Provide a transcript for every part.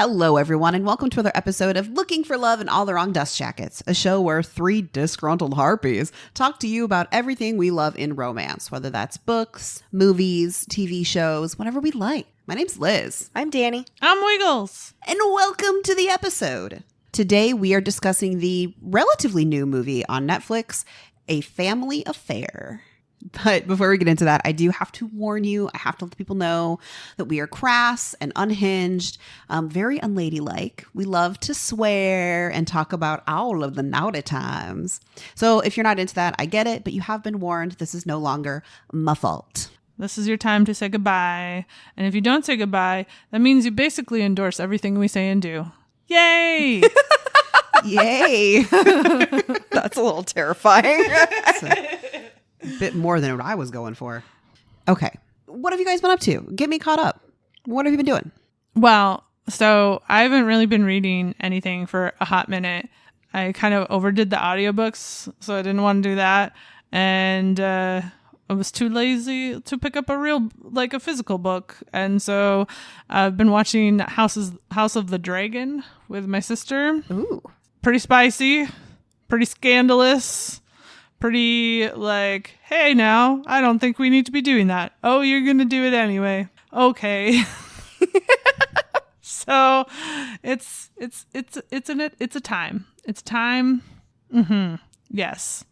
Hello, everyone, and welcome to another episode of Looking for Love in All the Wrong Dust Jackets, a show where three disgruntled harpies talk to you about everything we love in romance, whether that's books, movies, TV shows, whatever we like. My name's Liz. I'm Danny. I'm Wiggles. And welcome to the episode. Today, we are discussing the relatively new movie on Netflix, A Family Affair. But before we get into that, I do have to warn you, I have to let people know that we are crass and unhinged, very unladylike. We love to swear and talk about all of the naughty times. So if you're not into that, I get it, but you have been warned. This is no longer my fault. This is your time to say goodbye. And if you don't say goodbye, that means you basically endorse everything we say and do. Yay! Yay! That's a little terrifying. Bit more than what I was going for. Okay. What have you guys been up to? Get me caught up. What have you been doing? Well, so I haven't really been reading anything for a hot minute. I kind of overdid the audiobooks, so I didn't want to do that. And I was too lazy to pick up a physical book. And so I've been watching House of the Dragon with my sister. Ooh. Pretty spicy, pretty scandalous. Pretty like, hey, now I don't think we need to be doing that. Oh, you're gonna do it anyway. Okay. So it's a time. It's time. Mm-hmm. Yes.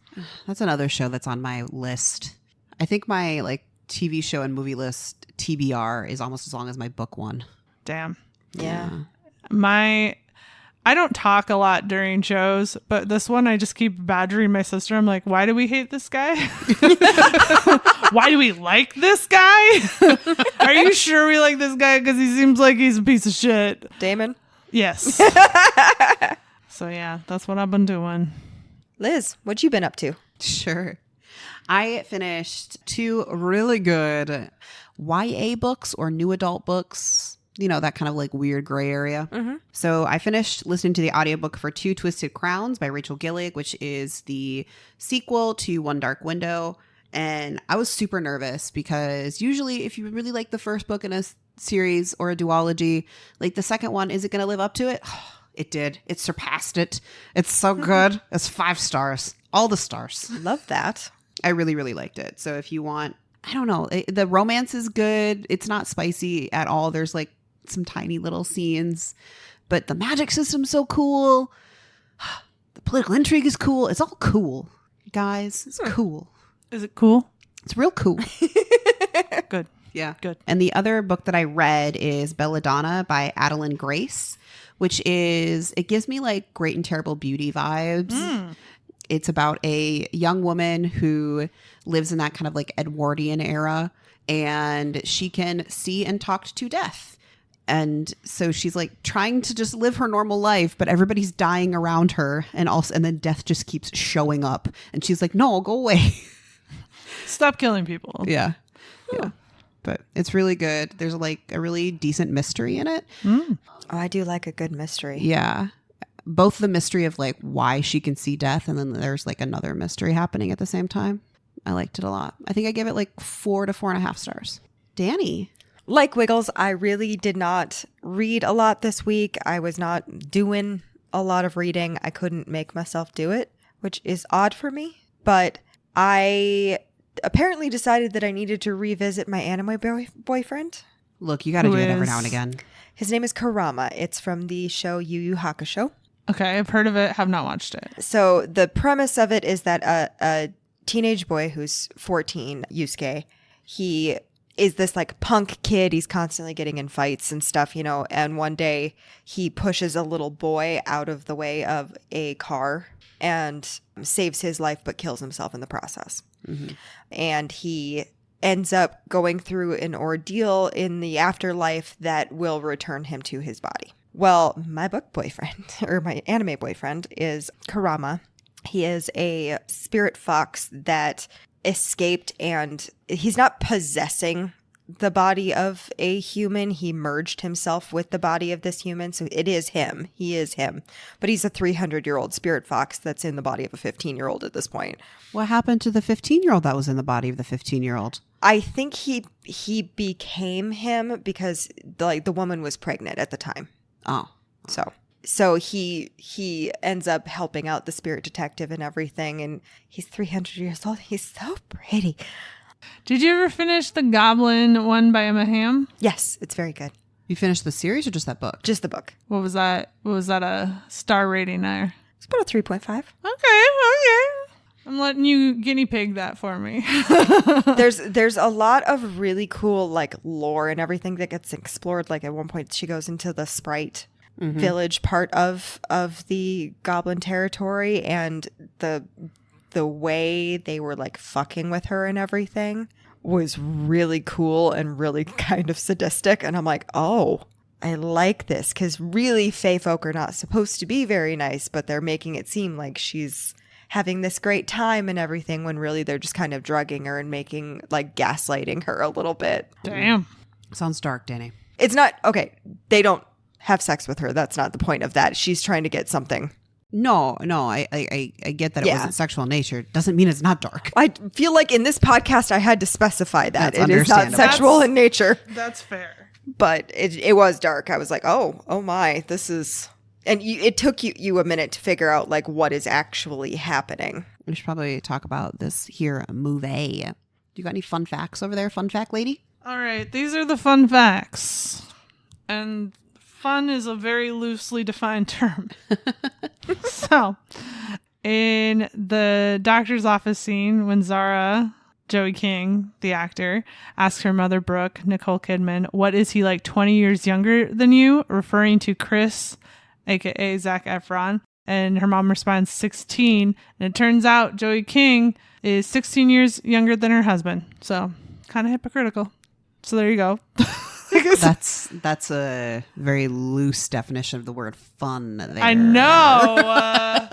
That's another show that's on my list. I think my TV show and movie list TBR is almost as long as my book one. Damn. Yeah. I don't talk a lot during shows, but this one I just keep badgering my sister. I'm like, why do we hate this guy? Why do we like this guy? Are you sure we like this guy? Because he seems like he's a piece of shit. Damon? Yes. So yeah, that's what I've been doing. Liz, what you been up to? Sure. I finished 2 really good YA books or new adult books. You know, that kind of weird gray area. Mm-hmm. So I finished listening to the audiobook for 2 Twisted Crowns by Rachel Gillig, which is the sequel to One Dark Window. And I was super nervous because usually if you really like the first book in a series or a duology, the second one, is it going to live up to it? It did. It surpassed it. It's so good. It's 5 stars. All the stars. Love that. I really, really liked it. So if you want, I don't know, the romance is good. It's not spicy at all. There's some tiny little scenes, but the magic system's so cool. The political intrigue is cool. It's all cool, guys. It's cool. Is it cool? It's real cool. Good. Yeah. Good. And the other book that I read is Belladonna by Adeline Grace, which it gives me Great and Terrible Beauty vibes. It's about a young woman who lives in that kind of Edwardian era, and she can see and talk to death. And so she's trying to just live her normal life, but everybody's dying around her. And then death just keeps showing up. And she's like, no, go away. Stop killing people. Yeah. Yeah. But it's really good. There's a really decent mystery in it. Oh, I do like a good mystery. Yeah. Both the mystery of why she can see death. And then there's another mystery happening at the same time. I liked it a lot. I think I gave it 4 to 4.5 stars. Danny. Like Wiggles, I really did not read a lot this week. I was not doing a lot of reading. I couldn't make myself do it, which is odd for me. But I apparently decided that I needed to revisit my anime boyfriend. Look, you got to do it every now and again. His name is Kurama. It's from the show Yu Yu Hakusho. Okay, I've heard of it, have not watched it. So the premise of it is that a teenage boy who's 14, Yusuke, he is this punk kid. He's constantly getting in fights and stuff, and one day he pushes a little boy out of the way of a car and saves his life but kills himself in the process. Mm-hmm. And he ends up going through an ordeal in the afterlife that will return him to his body. Well, my book boyfriend, or my anime boyfriend, is Kurama. He is a spirit fox that escaped, and he's not possessing the body of a human. He merged himself with the body of this human. So it is him. He is him. But he's a 300-year-old spirit fox that's in the body of a 15-year-old at this point. What happened to the 15-year-old that was in the body of the 15-year-old? I think he became him because the woman was pregnant at the time. Oh. So he ends up helping out the spirit detective and everything, and he's 300 years old. He's so pretty. Did you ever finish the Goblin one by Emma Hamm? Yes, it's very good. You finished the series or just that book? Just the book. What was that? What was that a star rating there? It's about a 3.5. Okay. I'm letting you guinea pig that for me. There's a lot of really cool like lore and everything that gets explored. Like at one point she goes into the Sprite village part of the Goblin territory, and the way they were like fucking with her and everything was really cool and really kind of sadistic. And I'm like, oh, I like this, because really fae folk are not supposed to be very nice, but they're making it seem like she's having this great time and everything, when really they're just kind of drugging her and making like gaslighting her a little bit. Damn. Sounds dark, Danny. It's not okay. They don't have sex with her. That's not the point of that. She's trying to get something. No, I get that it wasn't sexual in nature. Doesn't mean it's not dark. I feel like in this podcast I had to specify that That's it is not understandable. sexual in nature, That's fair. but it was dark. I was like, oh my, this is, and it took you a minute to figure out like what is actually happening. We should probably talk about this here movie. You got any fun facts over there, fun fact lady? All right. These are the fun facts. And fun is a very loosely defined term. So, in the doctor's office scene, when Zara, Joey King, the actor, asks her mother, Brooke, Nicole Kidman, what is he like 20 years younger than you? Referring to Chris, aka Zac Efron. And her mom responds 16. And it turns out Joey King is 16 years younger than her husband. So, kind of hypocritical. So there you go. That's a very loose definition of the word fun there. I know.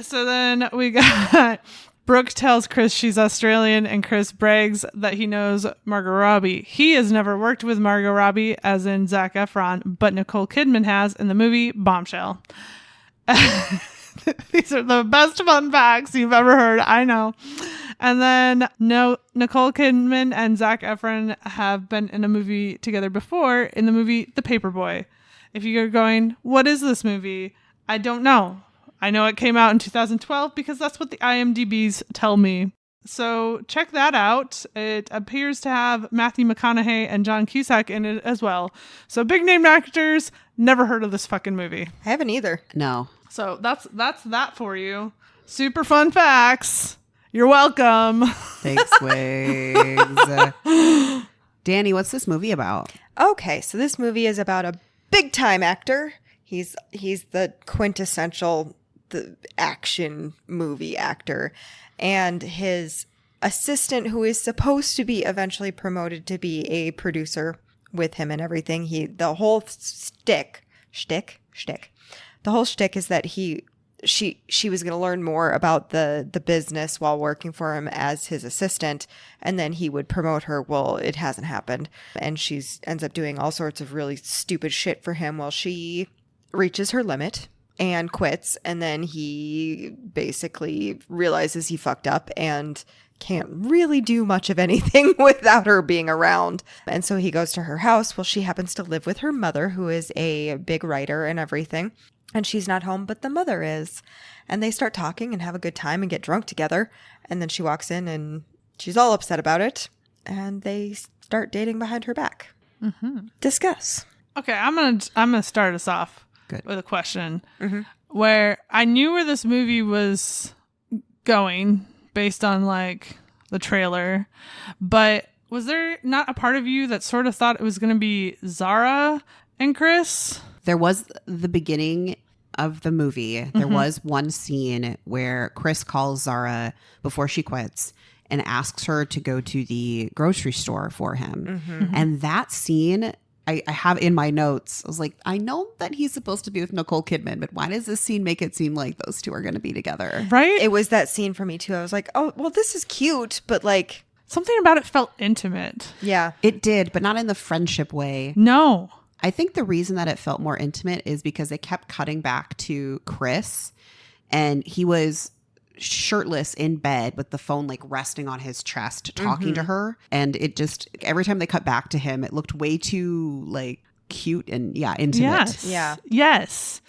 So then we got Brooke tells Chris she's Australian, and Chris brags that he knows Margot Robbie. He has never worked with Margot Robbie, as in Zac Efron, but Nicole Kidman has in the movie Bombshell. These are the best fun facts you've ever heard. I know. And then Nicole Kidman and Zac Efron have been in a movie together before, in the movie The Paperboy. If you're going, what is this movie? I don't know. I know it came out in 2012 because that's what the IMDb's tell me. So check that out. It appears to have Matthew McConaughey and John Cusack in it as well. So big name actors. Never heard of this fucking movie. I haven't either. No. So that's that for you. Super fun facts. You're welcome. Thanks, Wigs. Danny, what's this movie about? Okay, so this movie is about a big time actor. He's the quintessential action movie actor, and his assistant, who is supposed to be eventually promoted to be a producer with him and everything. The whole shtick. The whole shtick is that she was going to learn more about the business while working for him as his assistant, and then he would promote her. Well, it hasn't happened, and she ends up doing all sorts of really stupid shit for him while she reaches her limit and quits, and then he basically realizes he fucked up and can't really do much of anything without her being around. And so he goes to her house. Well, she happens to live with her mother, who is a big writer and everything. And she's not home, but the mother is. And they start talking and have a good time and get drunk together. And then she walks in and she's all upset about it. And they start dating behind her back. Mm-hmm. Discuss. Okay, I'm gonna start us off with a question where I knew where this movie was going based on like the trailer, but was there not a part of you that sort of thought it was going to be Zara and Chris? There was the beginning of the movie. There was one scene where Chris calls Zara before she quits and asks her to go to the grocery store for him. And that scene, I have in my notes. I was like, I know that he's supposed to be with Nicole Kidman, but why does this scene make it seem like those two are going to be together? Right? It was that scene for me too. I was like, oh, well, this is cute, but like... Something about it felt intimate. Yeah. It did, but not in the friendship way. No. I think the reason that it felt more intimate is because they kept cutting back to Chris, and he was shirtless in bed with the phone like resting on his chest talking to her. And it just, every time they cut back to him, it looked way too like cute and intimate. Yes. Yeah. Yes.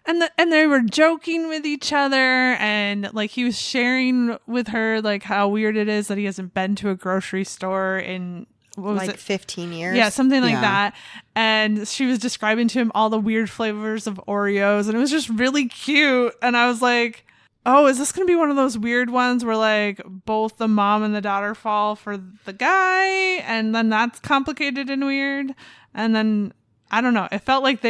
And they were joking with each other, and like he was sharing with her like how weird it is that he hasn't been to a grocery store in what was like it? 15 years. Yeah, something like Yeah. that. And she was describing to him all the weird flavors of Oreos, and it was just really cute. And I was like, oh, is this going to be one of those weird ones where like both the mom and the daughter fall for the guy, and then that's complicated and weird? And then I don't know. It felt like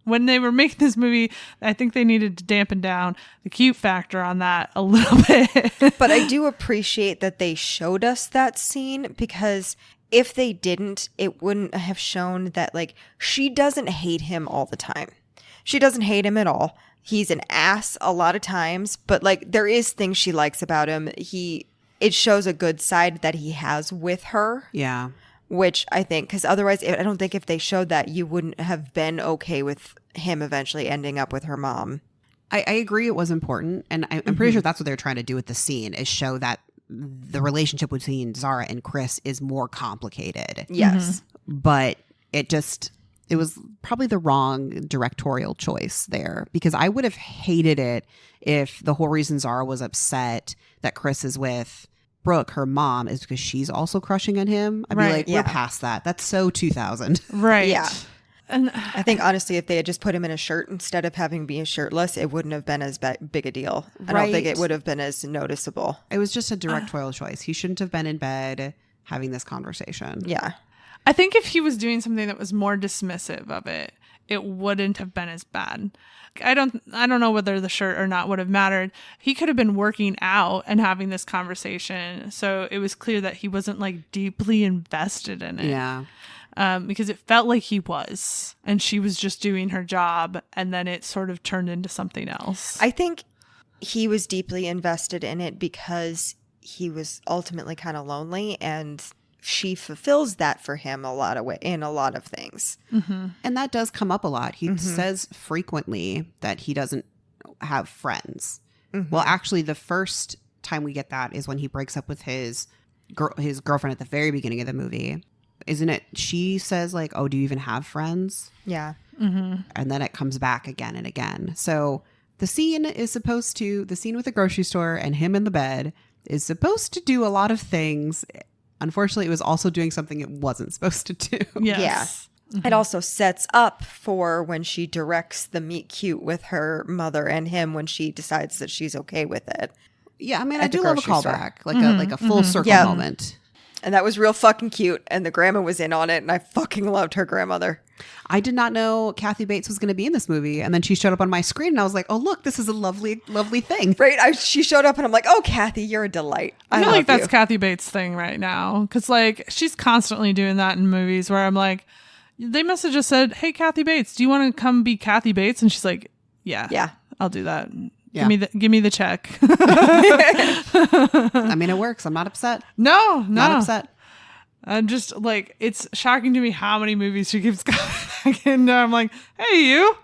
when they were making this movie, I think they needed to dampen down the cute factor on that a little bit. But I do appreciate that they showed us that scene, because if they didn't, it wouldn't have shown that like she doesn't hate him all the time. She doesn't hate him at all. He's an ass a lot of times, but like there is things she likes about him. It shows a good side that he has with her. Yeah. Which I think, because otherwise, I don't think if they showed that, you wouldn't have been okay with him eventually ending up with her mom. I agree it was important. And I'm pretty sure that's what they're trying to do with the scene, is show that the relationship between Zara and Chris is more complicated. Yes. But it was probably the wrong directorial choice there, because I would have hated it if the whole reason Zara was upset that Chris is with Brooke, her mom, is because she's also crushing on him. I'd be like, we're past that. That's so 2000. Right. Yeah. And I think honestly, if they had just put him in a shirt instead of having him be shirtless, it wouldn't have been as big a deal. I don't think it would have been as noticeable. It was just a directorial choice. He shouldn't have been in bed having this conversation. Yeah. I think if he was doing something that was more dismissive of it, it wouldn't have been as bad. I don't know whether the shirt or not would have mattered. He could have been working out and having this conversation, so it was clear that he wasn't like deeply invested in it. Yeah. Because it felt like he was, and she was just doing her job, and then it sort of turned into something else. I think he was deeply invested in it because he was ultimately kind of lonely, and she fulfills that for him in a lot of things. And that does come up a lot. He says frequently that he doesn't have friends. Well, actually, the first time we get that is when he breaks up with his girlfriend at the very beginning of the movie. Isn't it? She says like, oh, do you even have friends? Yeah. And then it comes back again and again. So the scene with the grocery store and him in the bed is supposed to do a lot of things. Unfortunately, it was also doing something it wasn't supposed to do. Yes. Yeah. It also sets up for when she directs the meet cute with her mother and him when she decides that she's okay with it. Yeah, I mean, I At the do love a grocery store. callback, like a full circle Yeah. moment. And that was real fucking cute. And the grandma was in on it. And I fucking loved her grandmother. I did not know Kathy Bates was going to be in this movie. And then she showed up on my screen and I was like, oh, look, this is a lovely, lovely thing. Right? She showed up and I'm like, oh, Kathy, you're a delight. I feel love like that's you. Kathy Bates' thing right now, because like she's constantly doing that in movies where I'm like, they must have just said, hey, Kathy Bates, do you want to come be Kathy Bates? And she's like, yeah, I'll do that. Yeah. Give me the check. I mean, it works. I'm not upset. No. Not upset. I'm just like, it's shocking to me how many movies she keeps coming back in. I'm like, hey, you.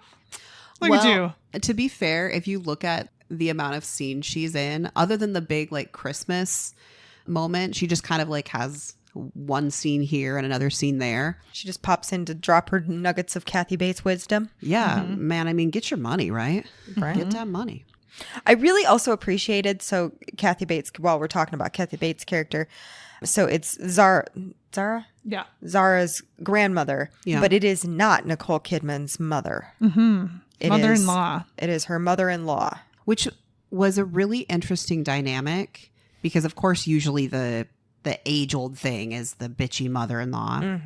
Look at you. To be fair, if you look at the amount of scenes she's in, other than the big like Christmas moment, she just kind of like has one scene here and another scene there. She just pops in to drop her nuggets of Kathy Bates wisdom. Yeah, man. I mean, get your money, right? Right. Get that money. I really also appreciated, so Kathy Bates, while we're talking about Kathy Bates' character, so it's Zara? Yeah. Zara's grandmother, Yeah. but it is not Nicole Kidman's mother. Mother-in-law. It is her mother-in-law. Which was a really interesting dynamic because, of course, usually the age-old thing is the bitchy mother-in-law.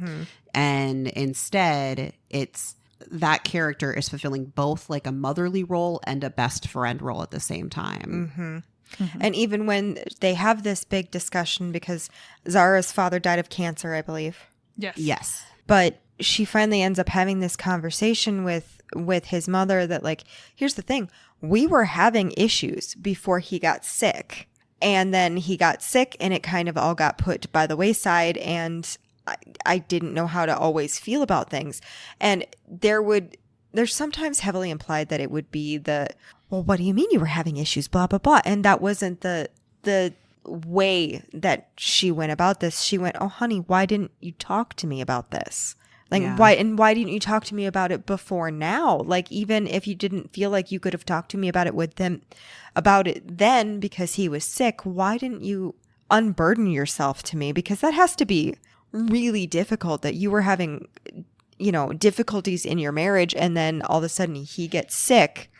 And instead, it's that character is fulfilling both like a motherly role and a best friend role at the same time. And even when they have this big discussion, because Zara's father died of cancer, I believe. Yes. Yes. But she finally ends up having this conversation with his mother that, like, here's the thing. We were having issues before he got sick. And then he got sick and it kind of all got put by the wayside. And I didn't know how to always feel about things. And there's sometimes heavily implied that it would be well, what do you mean you were having issues, blah, blah, blah. And that wasn't the way that she went about this. She went, oh, honey, why didn't you talk to me about this? Like, Yeah. why didn't you talk to me about it before now? Like, even if you didn't feel like you could have talked to me about it then because he was sick, why didn't you unburden yourself to me? Because that has to be really difficult, that you were having, difficulties in your marriage, and then all of a sudden he gets sick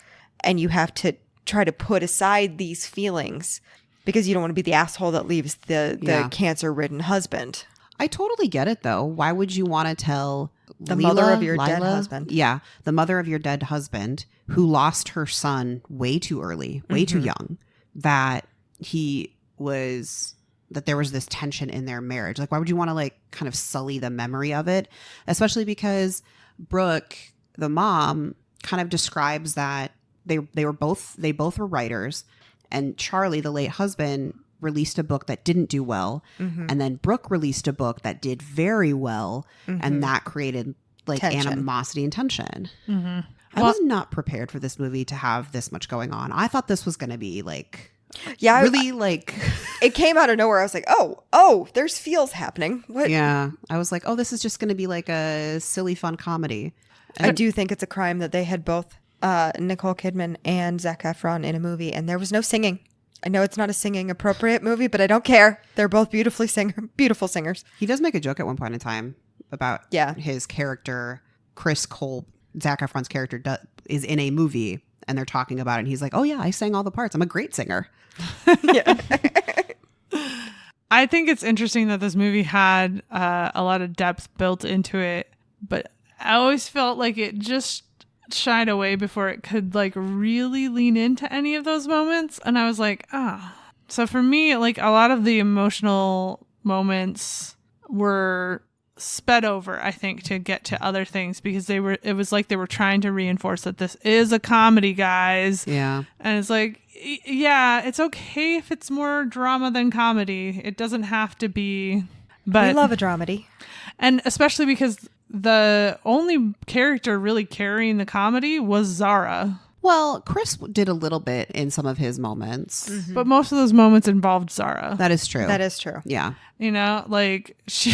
and you have to try to put aside these feelings because you don't want to be the asshole that leaves the Yeah. cancer-ridden husband. I totally get it, though. Why would you want to tell The mother of your dead Lila? husband. Yeah, the mother of your dead husband, who lost her son way too early, way too young, that there was this tension in their marriage. Like, why would you want to like kind of sully the memory of it? Especially because Brooke, the mom, kind of describes that they both were writers, and Charlie, the late husband, released a book that didn't do well, and then Brooke released a book that did very well, and that created like Tension. animosity and tension. I Well- was not prepared for this movie to have this much going on. I thought this was going to be like Yeah, really like it came out of nowhere. I was like, oh, there's feels happening. What? yeah. I was like, oh, this is just going to be like a silly fun comedy. I do think it's a crime that they had both Nicole Kidman and Zac Efron in a movie, and there was no singing. I know it's not a singing appropriate movie, but I don't care. They're both beautiful singers. He does make a joke at one point in time about his character, Chris Cole, Zac Efron's character, is in a movie, and they're talking about it. And he's like, oh, yeah, I sang all the parts. I'm a great singer. Yeah. I think it's interesting that this movie had a lot of depth built into it, but I always felt like it just shied away before it could like really lean into any of those moments. And I was like, So for me, like a lot of the emotional moments were sped over, I think, to get to other things because it was like they were trying to reinforce that this is a comedy, guys. Yeah. And it's like, yeah, it's okay if it's more drama than comedy. It doesn't have to be. But We love a dramedy. and especially because the only character really carrying the comedy was Zara. Well, Chris did a little bit in some of his moments. But most of those moments involved Zara. That is true. That is true. Yeah. You know, like she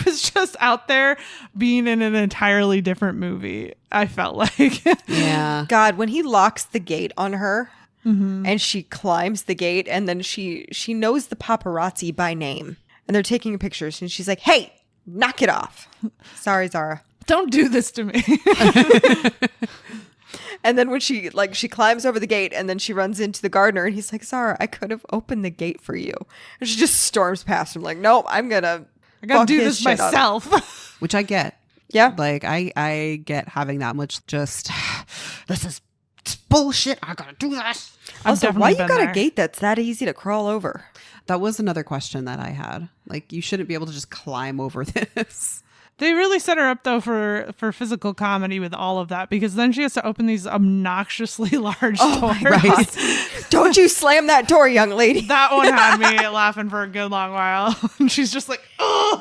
was just out there being in an entirely different movie, I felt like. Yeah. God, when he locks the gate on her and she climbs the gate, and then she knows the paparazzi by name, and they're taking pictures, and she's like, hey, knock it off. Sorry, Zara. Don't do this to me. And then when she climbs over the gate, and then she runs into the gardener, and he's like, Zara, I could have opened the gate for you. And she just storms past him like, nope, I gotta do this myself. Which I get. Yeah. Like, I get having that much just, this is bullshit. I gotta do this. Also, why you got a gate that's that easy to crawl over? That was another question that I had. Like, you shouldn't be able to just climb over this. They really set her up though for physical comedy with all of that, because then she has to open these obnoxiously large doors. Right. Don't you slam that door, young lady. That one had me laughing for a good long while. And she's just like, oh.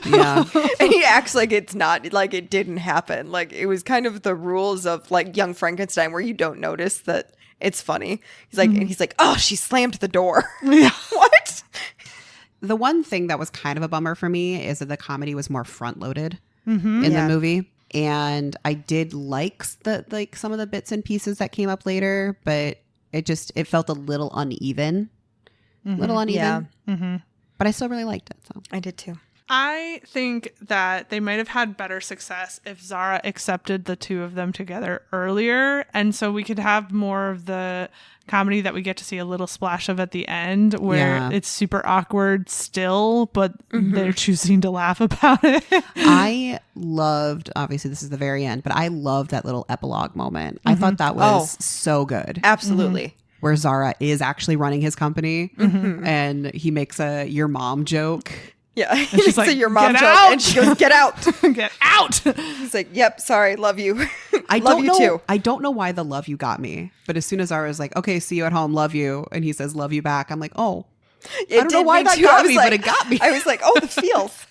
Yeah. And he acts like it's not, like it didn't happen. Like it was kind of the rules of like Young Frankenstein where you don't notice that it's funny. He's like, and he's like, oh, she slammed the door. Yeah. What? The one thing that was kind of a bummer for me is that the comedy was more front loaded in the movie. And I did like some of the bits and pieces that came up later, but it felt a little uneven. Yeah. But I still really liked it. So I did too. I think that they might have had better success if Zara accepted the two of them together earlier. And so we could have more of the comedy that we get to see a little splash of at the end where it's super awkward still, but they're choosing to laugh about it. I loved, obviously this is the very end, but I loved that little epilogue moment. I thought that was so good. Absolutely. Where Zara is actually running his company and he makes a your mom joke. Yeah. she's like, your mom "Get joke," out! and she goes, get out. Get out! He's like, yep, sorry, love you. I love don't you know, too. I don't know why the love you got me. But as soon as Zara was like, okay, see you at home, love you. And he says, love you back. I'm like, oh, I don't know why that got me, but it got me. I was like, oh, the feels.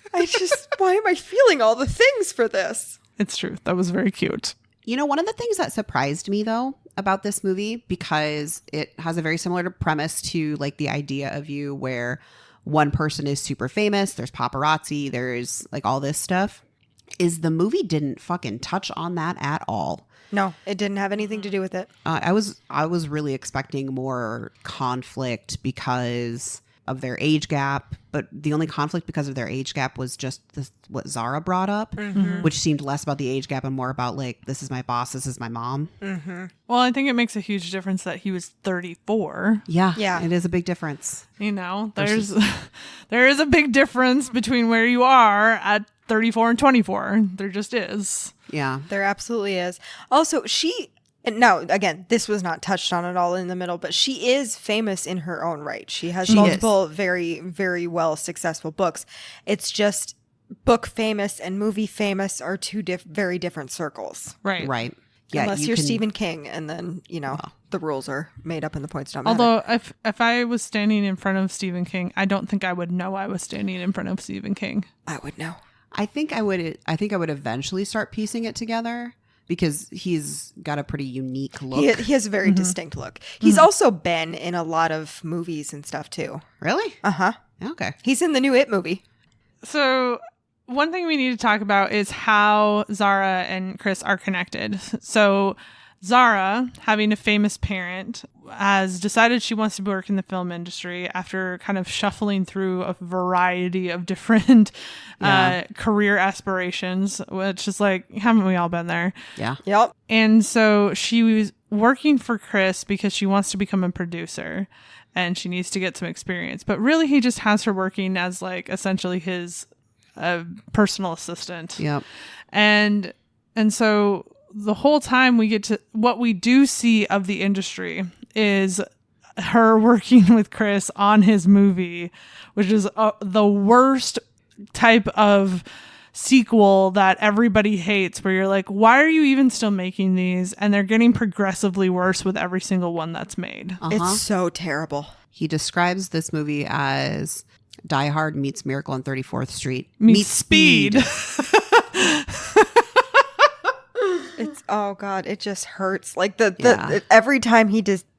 Why am I feeling all the things for this? It's true. That was very cute. You know, one of the things that surprised me though about this movie, because it has a very similar premise to like the idea of you where one person is super famous, there's paparazzi, there's like all this stuff, is the movie didn't fucking touch on that at all. No, it didn't have anything to do with it. I was really expecting more conflict because of their age gap, but the only conflict because of their age gap was just what Zara brought up, which seemed less about the age gap and more about like, this is my boss, this is my mom. Well, I think it makes a huge difference that he was 34. Yeah, it is a big difference. You know, there is a big difference between where you are at 34 and 24. There just is. Yeah. There absolutely is. Also, now, again, this was not touched on at all in the middle, but she is famous in her own right. She has multiple very, very well successful books. It's just book famous and movie famous are two very different circles. Right. Yeah, Unless you're Stephen King, and then, the rules are made up and the points don't matter. Although, if I was standing in front of Stephen King, I don't think I would know I was standing in front of Stephen King. I would know. I think I would eventually start piecing it together because he's got a pretty unique look. He has a very distinct look. He's also been in a lot of movies and stuff too. Really? Uh-huh. Okay. He's in the new It movie. So one thing we need to talk about is how Zara and Chris are connected. So Zara, having a famous parent, has decided she wants to work in the film industry after kind of shuffling through a variety of different career aspirations, which is like, haven't we all been there? Yeah. Yep. And so she was working for Chris because she wants to become a producer and she needs to get some experience. But really, he just has her working as like essentially his personal assistant. Yep. And so the whole time we get to what we do see of the industry is her working with Chris on his movie, which is the worst type of sequel that everybody hates, where you're like, why are you even still making these? And they're getting progressively worse with every single one that's made. It's so terrible. He describes this movie as Die Hard meets Miracle on 34th Street Meets Speed. It's oh god, it just hurts. Like the every time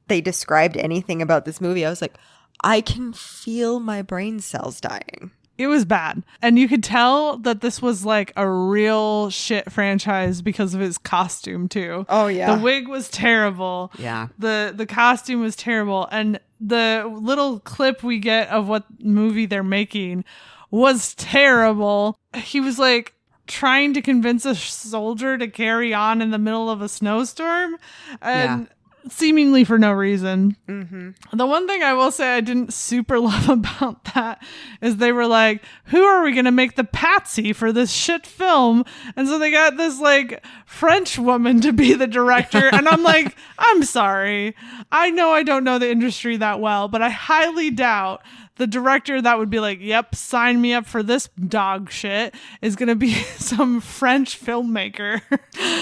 they described anything about this movie, I was like, I can feel my brain cells dying. It was bad. And you could tell that this was like a real shit franchise because of his costume too. Oh yeah. The wig was terrible. Yeah. The costume was terrible. And the little clip we get of what movie they're making was terrible. He was like trying to convince a soldier to carry on in the middle of a snowstorm and seemingly for no reason. The one thing I will say I didn't super love about that is they were like, who are we going to make the patsy for this shit film? And so they got this like French woman to be the director. And I'm like, I'm sorry. I know I don't know the industry that well, but I highly doubt the director that would be like, yep, sign me up for this dog shit is going to be some French filmmaker.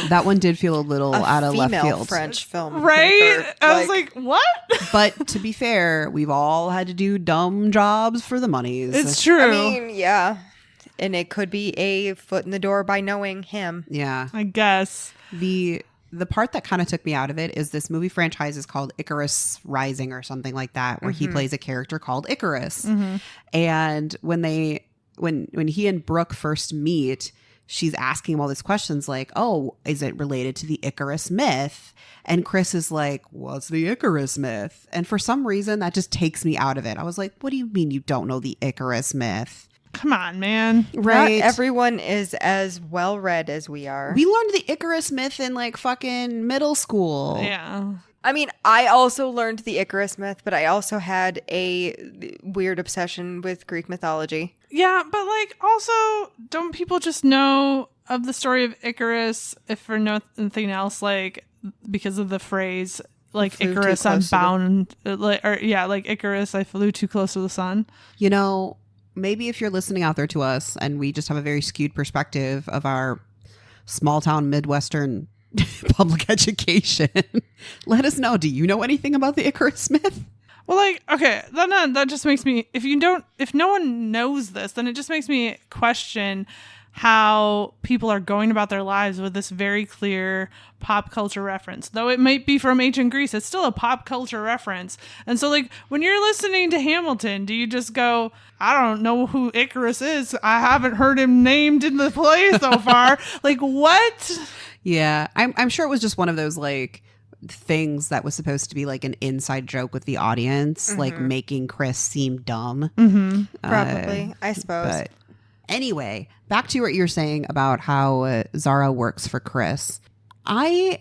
That one did feel a little out of left field. French film. Right? I was like, what? But to be fair, we've all had to do dumb jobs for the monies. It's true. I mean, yeah. And it could be a foot in the door by knowing him. Yeah. I guess. The part that kind of took me out of it is this movie franchise is called Icarus Rising or something like that, where he plays a character called Icarus. And when he and Brooke first meet, she's asking him all these questions like, oh, is it related to the Icarus myth? And Chris is like, what's the Icarus myth? And for some reason, that just takes me out of it. I was like, what do you mean you don't know the Icarus myth? Come on, man. Right. Not everyone is as well read as we are. We learned the Icarus myth in like fucking middle school. Yeah. I mean, I also learned the Icarus myth, but I also had a weird obsession with Greek mythology. Yeah, but like also, don't people just know of the story of Icarus, if for nothing else, like because of the phrase like Icarus, I'm bound, like Icarus, I flew too close to the sun. You know, maybe if you're listening out there to us and we just have a very skewed perspective of our small town Midwestern public education, let us know. Do you know anything about the Icarus myth? Well, like, okay, that just makes me, if no one knows this, then it just makes me question how people are going about their lives with this very clear pop culture reference. Though it might be from ancient Greece, it's still a pop culture reference. And so, like, when you're listening to Hamilton, do you just go, I don't know who Icarus is. I haven't heard him named in the play so far. Like, what? Yeah, I'm sure it was just one of those like things that was supposed to be like an inside joke with the audience, like making Chris seem dumb. Probably, I suppose. But anyway, back to what you're saying about how Zara works for Chris. I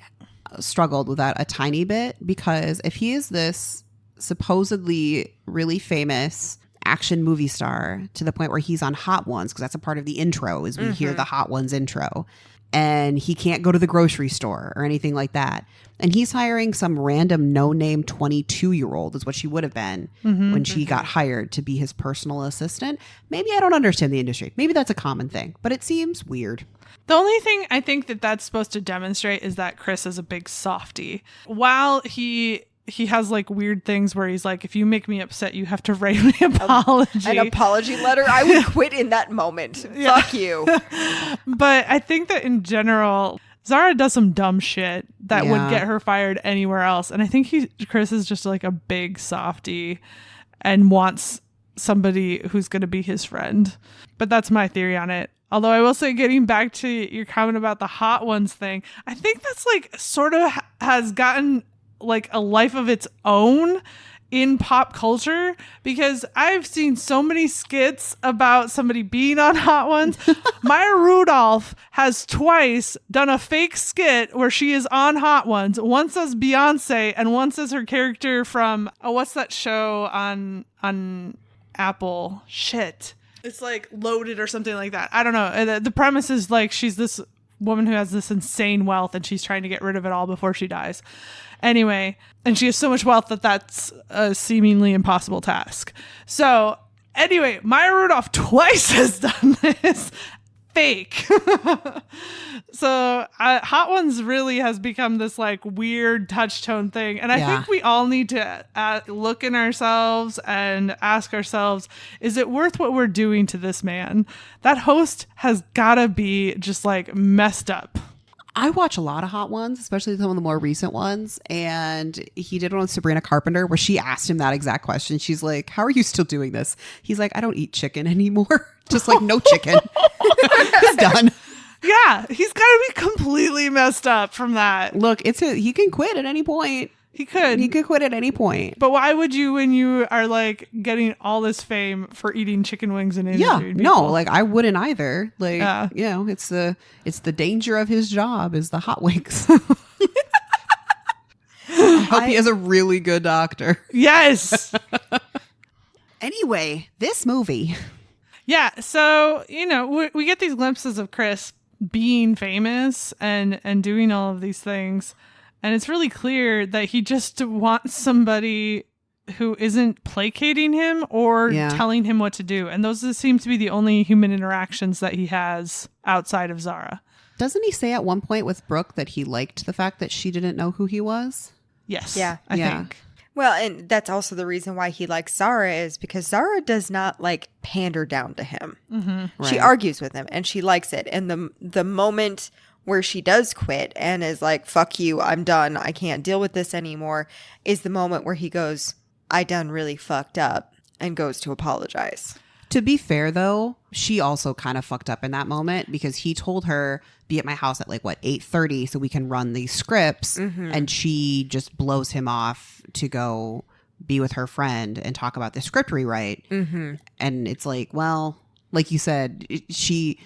struggled with that a tiny bit because if he is this supposedly really famous action movie star to the point where he's on Hot Ones, because that's a part of the intro is we hear the Hot Ones intro, and he can't go to the grocery store or anything like that. And he's hiring some random no-name 22-year-old is what she would have been when she got hired to be his personal assistant. Maybe I don't understand the industry. Maybe that's a common thing, but it seems weird. The only thing I think that that's supposed to demonstrate is that Chris is a big softie. While he has like weird things where he's like, if you make me upset, you have to write me an apology. An apology letter? I would quit in that moment. Fuck you. But I think that in general, Zara does some dumb shit that would get her fired anywhere else. And I think Chris is just like a big softie and wants somebody who's going to be his friend. But that's my theory on it. Although I will say, getting back to your comment about the Hot Ones thing, I think that's like sort of has gotten like a life of its own in pop culture, because I've seen so many skits about somebody being on Hot Ones. Maya Rudolph has twice done a fake skit where she is on Hot Ones, once as Beyonce and once as her character from what's that show on Apple? Shit. It's like Loaded or something like that. I don't know. The premise is like she's this woman who has this insane wealth and she's trying to get rid of it all before she dies. Anyway, and she has so much wealth that that's a seemingly impossible task. So anyway, Maya Rudolph twice has done this. Fake. So Hot Ones really has become this like weird touch tone thing. And I think we all need to look in ourselves and ask ourselves, is it worth what we're doing to this man? That host has gotta be just like messed up. I watch a lot of Hot Ones, especially some of the more recent ones. And he did one with Sabrina Carpenter where she asked him that exact question. She's like, how are you still doing this? He's like, I don't eat chicken anymore. Just like no chicken. He's done. Yeah, he's got to be completely messed up from that. Look, he can quit at any point. He could quit at any point. But why would you when you are like getting all this fame for eating chicken wings and interviewing people? No, like I wouldn't either. Like, you know, it's the danger of his job is the hot wings. I hope he has a really good doctor. Yes. Anyway, this movie. Yeah. So, you know, we get these glimpses of Chris being famous and doing all of these things. And it's really clear that he just wants somebody who isn't placating him or telling him what to do. And those seem to be the only human interactions that he has outside of Zara. Doesn't he say at one point with Brooke that he liked the fact that she didn't know who he was? Yes. Yeah. I think. Well, and that's also the reason why he likes Zara is because Zara does not like pander down to him. Mm-hmm. She argues with him and she likes it. And the moment where she does quit and is like, fuck you, I'm done, I can't deal with this anymore, is the moment where he goes, I done really fucked up, and goes to apologize. To be fair, though, she also kind of fucked up in that moment because he told her, be at my house at like, 8:30 so we can run these scripts. Mm-hmm. And she just blows him off to go be with her friend and talk about the script rewrite. Mm-hmm. And it's like, well, like you said, she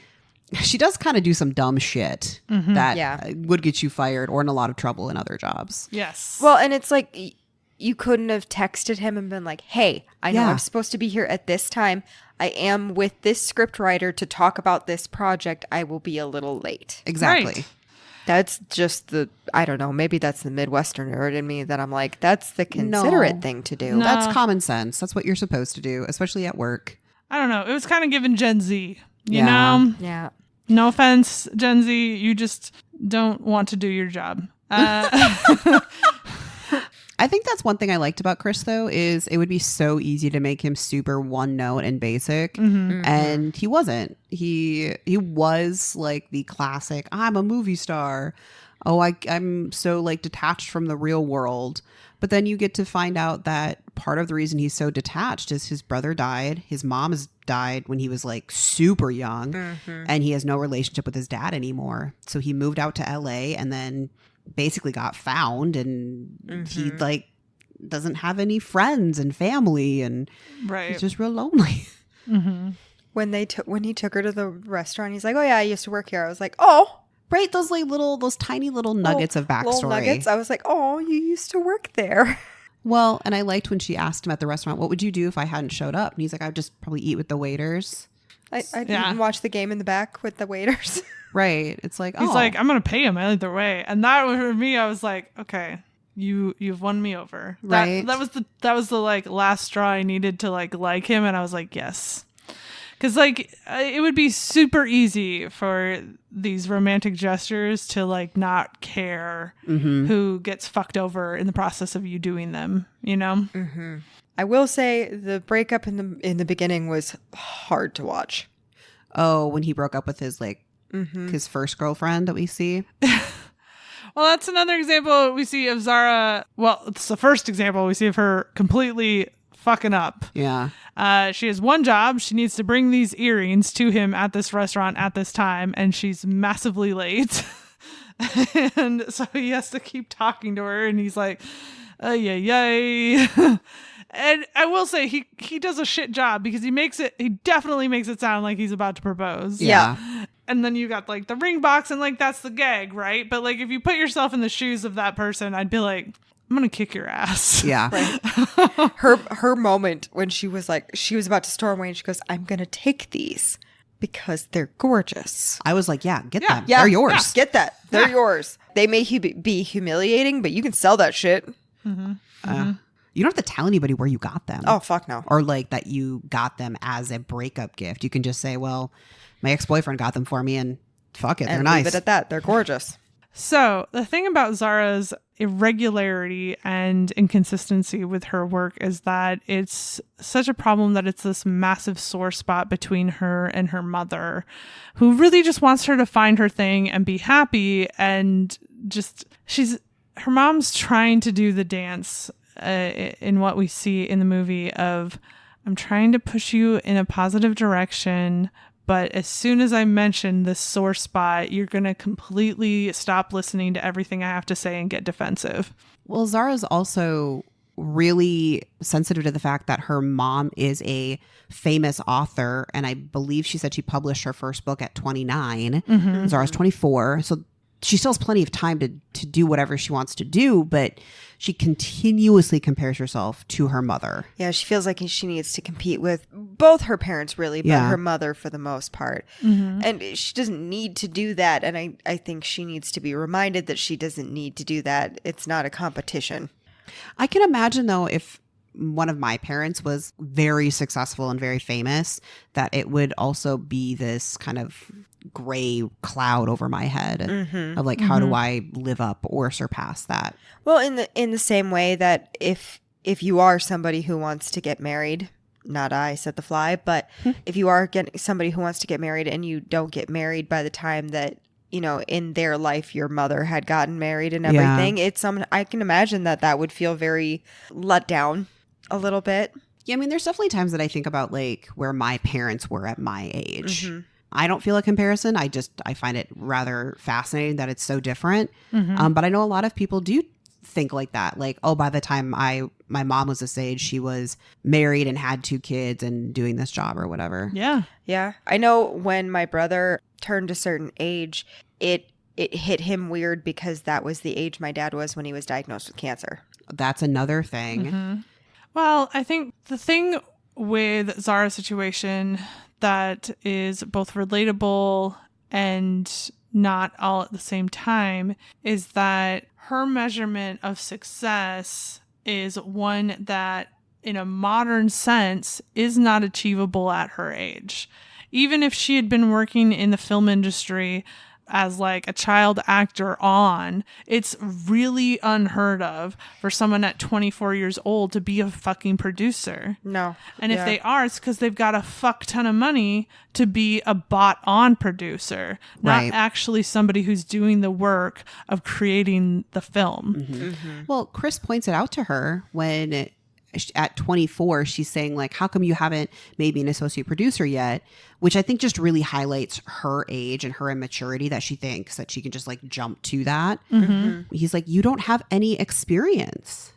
does kind of do some dumb shit that would get you fired or in a lot of trouble in other jobs. Yes. Well, and it's like you couldn't have texted him and been like, hey, I know I'm supposed to be here at this time. I am with this script writer to talk about this project. I will be a little late. Exactly. Right. That's just I don't know, maybe that's the Midwestern nerd in me that I'm like, that's the considerate thing to do. No. That's common sense. That's what you're supposed to do, especially at work. I don't know. It was kind of given Gen Z. You know? Yeah. No offense, Gen Z. You just don't want to do your job. I think that's one thing I liked about Chris, though, is it would be so easy to make him super one note and basic. Mm-hmm. And he wasn't. He was like the classic, I'm a movie star. Oh, I'm so like detached from the real world. But then you get to find out that part of the reason he's so detached is his brother died. His mom has died when he was like super young. And he has no relationship with his dad anymore. So he moved out to LA and then basically got found, and he like doesn't have any friends and family, and he's just real lonely. When he took her to the restaurant, he's like, "Oh yeah, I used to work here." I was like, "Oh, Right, those tiny little nuggets of backstory. little nuggets." I was like, "Oh, you used to work there." Well, and I liked when she asked him at the restaurant, "What would you do if I hadn't showed up?" And he's like, "I'd just probably eat with the waiters." I didn't watch the game in the back with the waiters. Right. It's like, He's like, I'm gonna pay him either way, and that was for me. I was like, okay, you've won me over. Right. That was the like last straw I needed to like him, and I was like, yes, because like it would be super easy for these romantic gestures to like not care who gets fucked over in the process of you doing them. You know. I will say the breakup in the beginning was hard to watch. Oh, when he broke up with his like his first girlfriend that we see. Well, that's another example we see of Zara. Well, it's the first example we see of her completely fucking up. Yeah. She has one job. She needs to bring these earrings to him at this restaurant at this time, and she's massively late. And so he has to keep talking to her, and he's like, yay. And I will say he does a shit job because he definitely makes it sound like he's about to propose. Yeah. And then you got like the ring box, and like that's the gag, right? But like if you put yourself in the shoes of that person, I'd be like, I'm gonna kick your ass. Yeah. Right. Her moment when she was about to storm away, and she goes, "I'm gonna take these because they're gorgeous." I was like, yeah, get them. Yeah, They're yours. Get that. They're yours. They may be humiliating, but you can sell that shit. You don't have to tell anybody where you got them. Oh, fuck no. Or like that you got them as a breakup gift. You can just say, well, my ex-boyfriend got them for me, and fuck it, they're And nice. leave it at that. They're gorgeous. So the thing about Zara's irregularity and inconsistency with her work is that it's such a problem that it's this massive sore spot between her and her mother, who really just wants her to find her thing and be happy. And just her mom's trying to do the dance in what we see in the movie of, I'm trying to push you in a positive direction, but as soon as I mention this sore spot, you're going to completely stop listening to everything I have to say and get defensive. Well, Zara's also really sensitive to the fact that her mom is a famous author. And I believe she said she published her first book at 29. Zara's 24. So she still has plenty of time to do whatever she wants to do, but she continuously compares herself to her mother. Yeah, she feels like she needs to compete with both her parents, really, but her mother for the most part. And she doesn't need to do that. And I think she needs to be reminded that she doesn't need to do that. It's not a competition. I can imagine, though, if one of my parents was very successful and very famous, that it would also be this kind of gray cloud over my head of like, how do I live up or surpass that? Well, in the same way that if you are somebody who wants to get married, not I said the fly, but if you are somebody who wants to get married and you don't get married by the time that, you know, in their life your mother had gotten married and everything, I can imagine that would feel very let down a little bit. Yeah, I mean, there's definitely times that I think about like where my parents were at my age. I don't feel a comparison. I find it rather fascinating that it's so different. But I know a lot of people do think like that. Like, oh, by the time my mom was this age, she was married and had 2 kids and doing this job or whatever. Yeah. Yeah. I know when my brother turned a certain age, it hit him weird because that was the age my dad was when he was diagnosed with cancer. That's another thing. Well, I think the thing with Zara's situation that is both relatable and not all at the same time is that her measurement of success is one that in a modern sense is not achievable at her age. Even if she had been working in the film industry as like a child actor on, it's really unheard of for someone at 24 years old to be a fucking producer. No. And if they are, it's because they've got a fuck ton of money to be a bought on producer, not Right. actually somebody who's doing the work of creating the film. Well, Chris points it out to her when at 24, she's saying like, how come you haven't made me an associate producer yet? Which I think just really highlights her age and her immaturity, that she thinks that she can just like jump to that. He's like, you don't have any experience.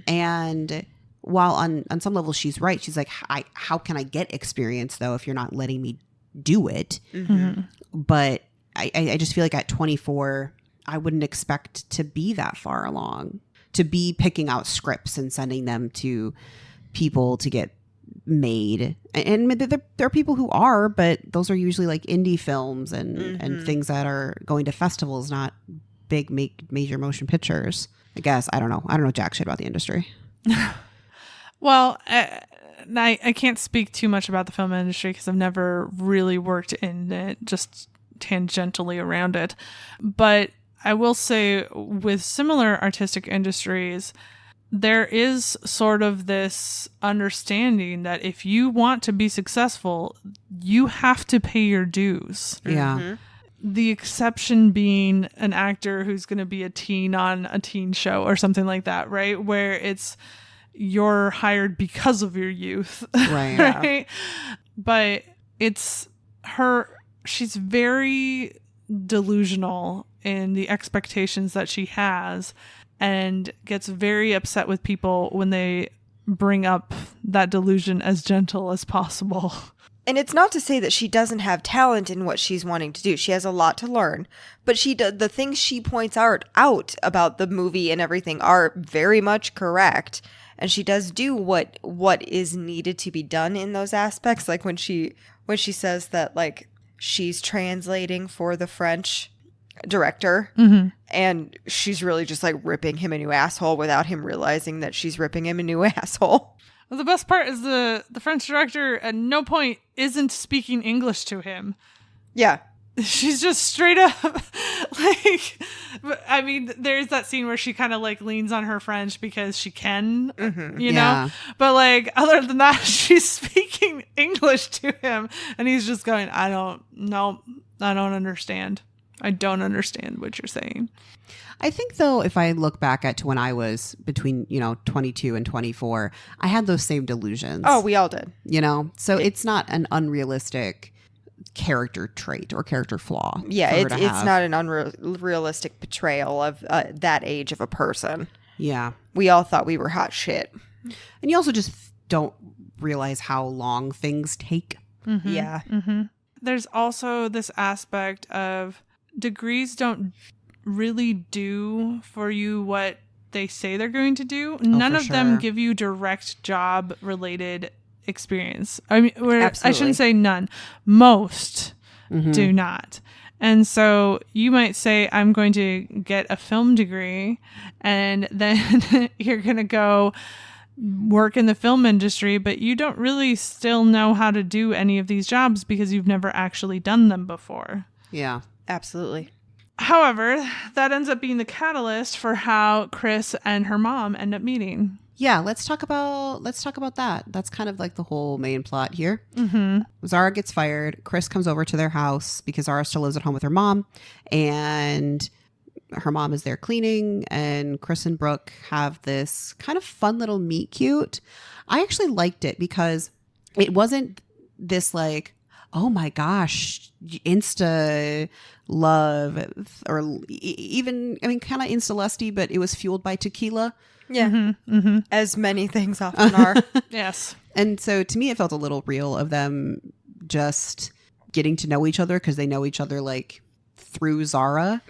And while on some level she's right, she's like, how can I get experience though if you're not letting me do it? But I just feel like at 24, I wouldn't expect to be that far along, to be picking out scripts and sending them to people to get made. And there are people who are, but those are usually like indie films and things that are going to festivals, not big major motion pictures. I guess. I don't know jack shit about the industry. Well, I can't speak too much about the film industry because I've never really worked in it, just tangentially around it. But I will say with similar artistic industries, there is sort of this understanding that if you want to be successful, you have to pay your dues. Yeah. The exception being an actor who's going to be a teen on a teen show or something like that, right? Where it's you're hired because of your youth. Right. Right? But it's her, she's very delusional in the expectations that she has and gets very upset with people when they bring up that delusion as gentle as possible. And it's not to say that she doesn't have talent in what she's wanting to do. She has a lot to learn, but the things she points out about the movie and everything are very much correct. And she does do what is needed to be done in those aspects. Like when she says that like she's translating for the French director and she's really just like ripping him a new asshole without him realizing that she's ripping him a new asshole. Well, the best part is the French director at no point isn't speaking English to him. Yeah. She's just straight up like, I mean, there's that scene where she kind of like leans on her French because she can, you know, but like other than that, she's speaking English to him and he's just going, I don't understand. I don't understand what you're saying. I think, though, if I look back to when I was between, 22 and 24, I had those same delusions. Oh, we all did. So it's not an unrealistic character trait or character flaw. Yeah, it's not an unrealistic portrayal of that age of a person. Yeah. We all thought we were hot shit. And you also just don't realize how long things take. Yeah. There's also this aspect of degrees don't really do for you what they say they're going to do. None of them give you direct job related experience. I mean, I shouldn't say none. Most do not. And so you might say, I'm going to get a film degree and then you're going to go work in the film industry, but you don't really still know how to do any of these jobs because you've never actually done them before. Yeah. Absolutely. However, that ends up being the catalyst for how Chris and her mom end up meeting. Yeah, let's talk about that. That's kind of like the whole main plot here. Zara gets fired. Chris comes over to their house because Zara still lives at home with her mom, and her mom is there cleaning, and Chris and Brooke have this kind of fun little meet cute. I actually liked it because it wasn't this like, oh my gosh, Insta love, or even, I mean, kind of Insta lusty, but it was fueled by tequila. Yeah. As many things often are. Yes. And so to me, it felt a little real of them just getting to know each other because they know each other like through Zara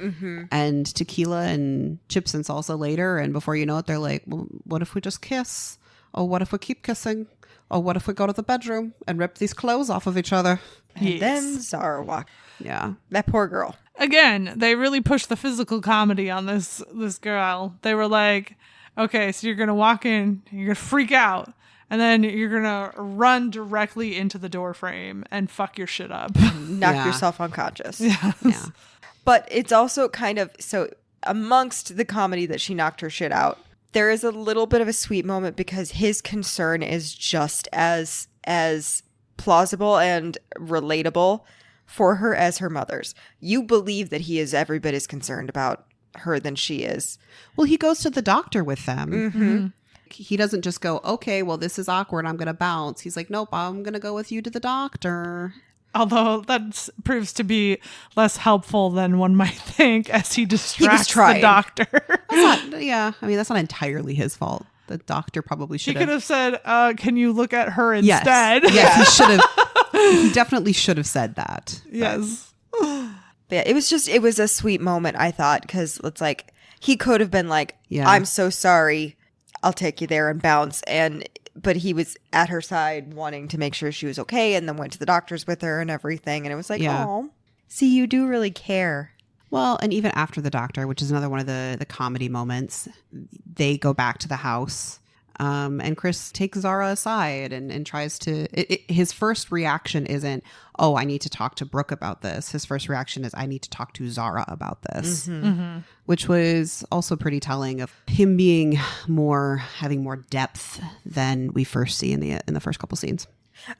and tequila and chips and salsa later. And before you know it, they're like, well, what if we just kiss? Or what if we keep kissing? Or what if we go to the bedroom and rip these clothes off of each other? And then Zara walked. Yeah. That poor girl. Again, they really pushed the physical comedy on this girl. They were like, okay, so you're going to walk in, you're going to freak out, and then you're going to run directly into the door frame and fuck your shit up. Knock yourself unconscious. Yes. Yeah. But it's also kind of, so amongst the comedy that she knocked her shit out, there is a little bit of a sweet moment because his concern is just as plausible and relatable for her as her mother's. You believe that he is every bit as concerned about her than she is. Well, he goes to the doctor with them. He doesn't just go, okay, well, this is awkward, I'm going to bounce. He's like, nope, I'm going to go with you to the doctor. Although that proves to be less helpful than one might think as he distracts the doctor. That's not entirely his fault. The doctor probably should have. He could have said, can you look at her instead? Yes, he should have. He definitely should have said that. Yes. Yeah, it was a sweet moment, I thought, because it's like, he could have been like, I'm so sorry, I'll take you there and bounce. But he was at her side wanting to make sure she was okay, and then went to the doctors with her and everything. And it was like, oh, see, you do really care. Well, and even after the doctor, which is another one of the comedy moments, they go back to the house. And Chris takes Zara aside and tries to, his first reaction isn't, oh, I need to talk to Brooke about this. His first reaction is, I need to talk to Zara about this, which was also pretty telling of him having more depth than we first see in the first couple scenes.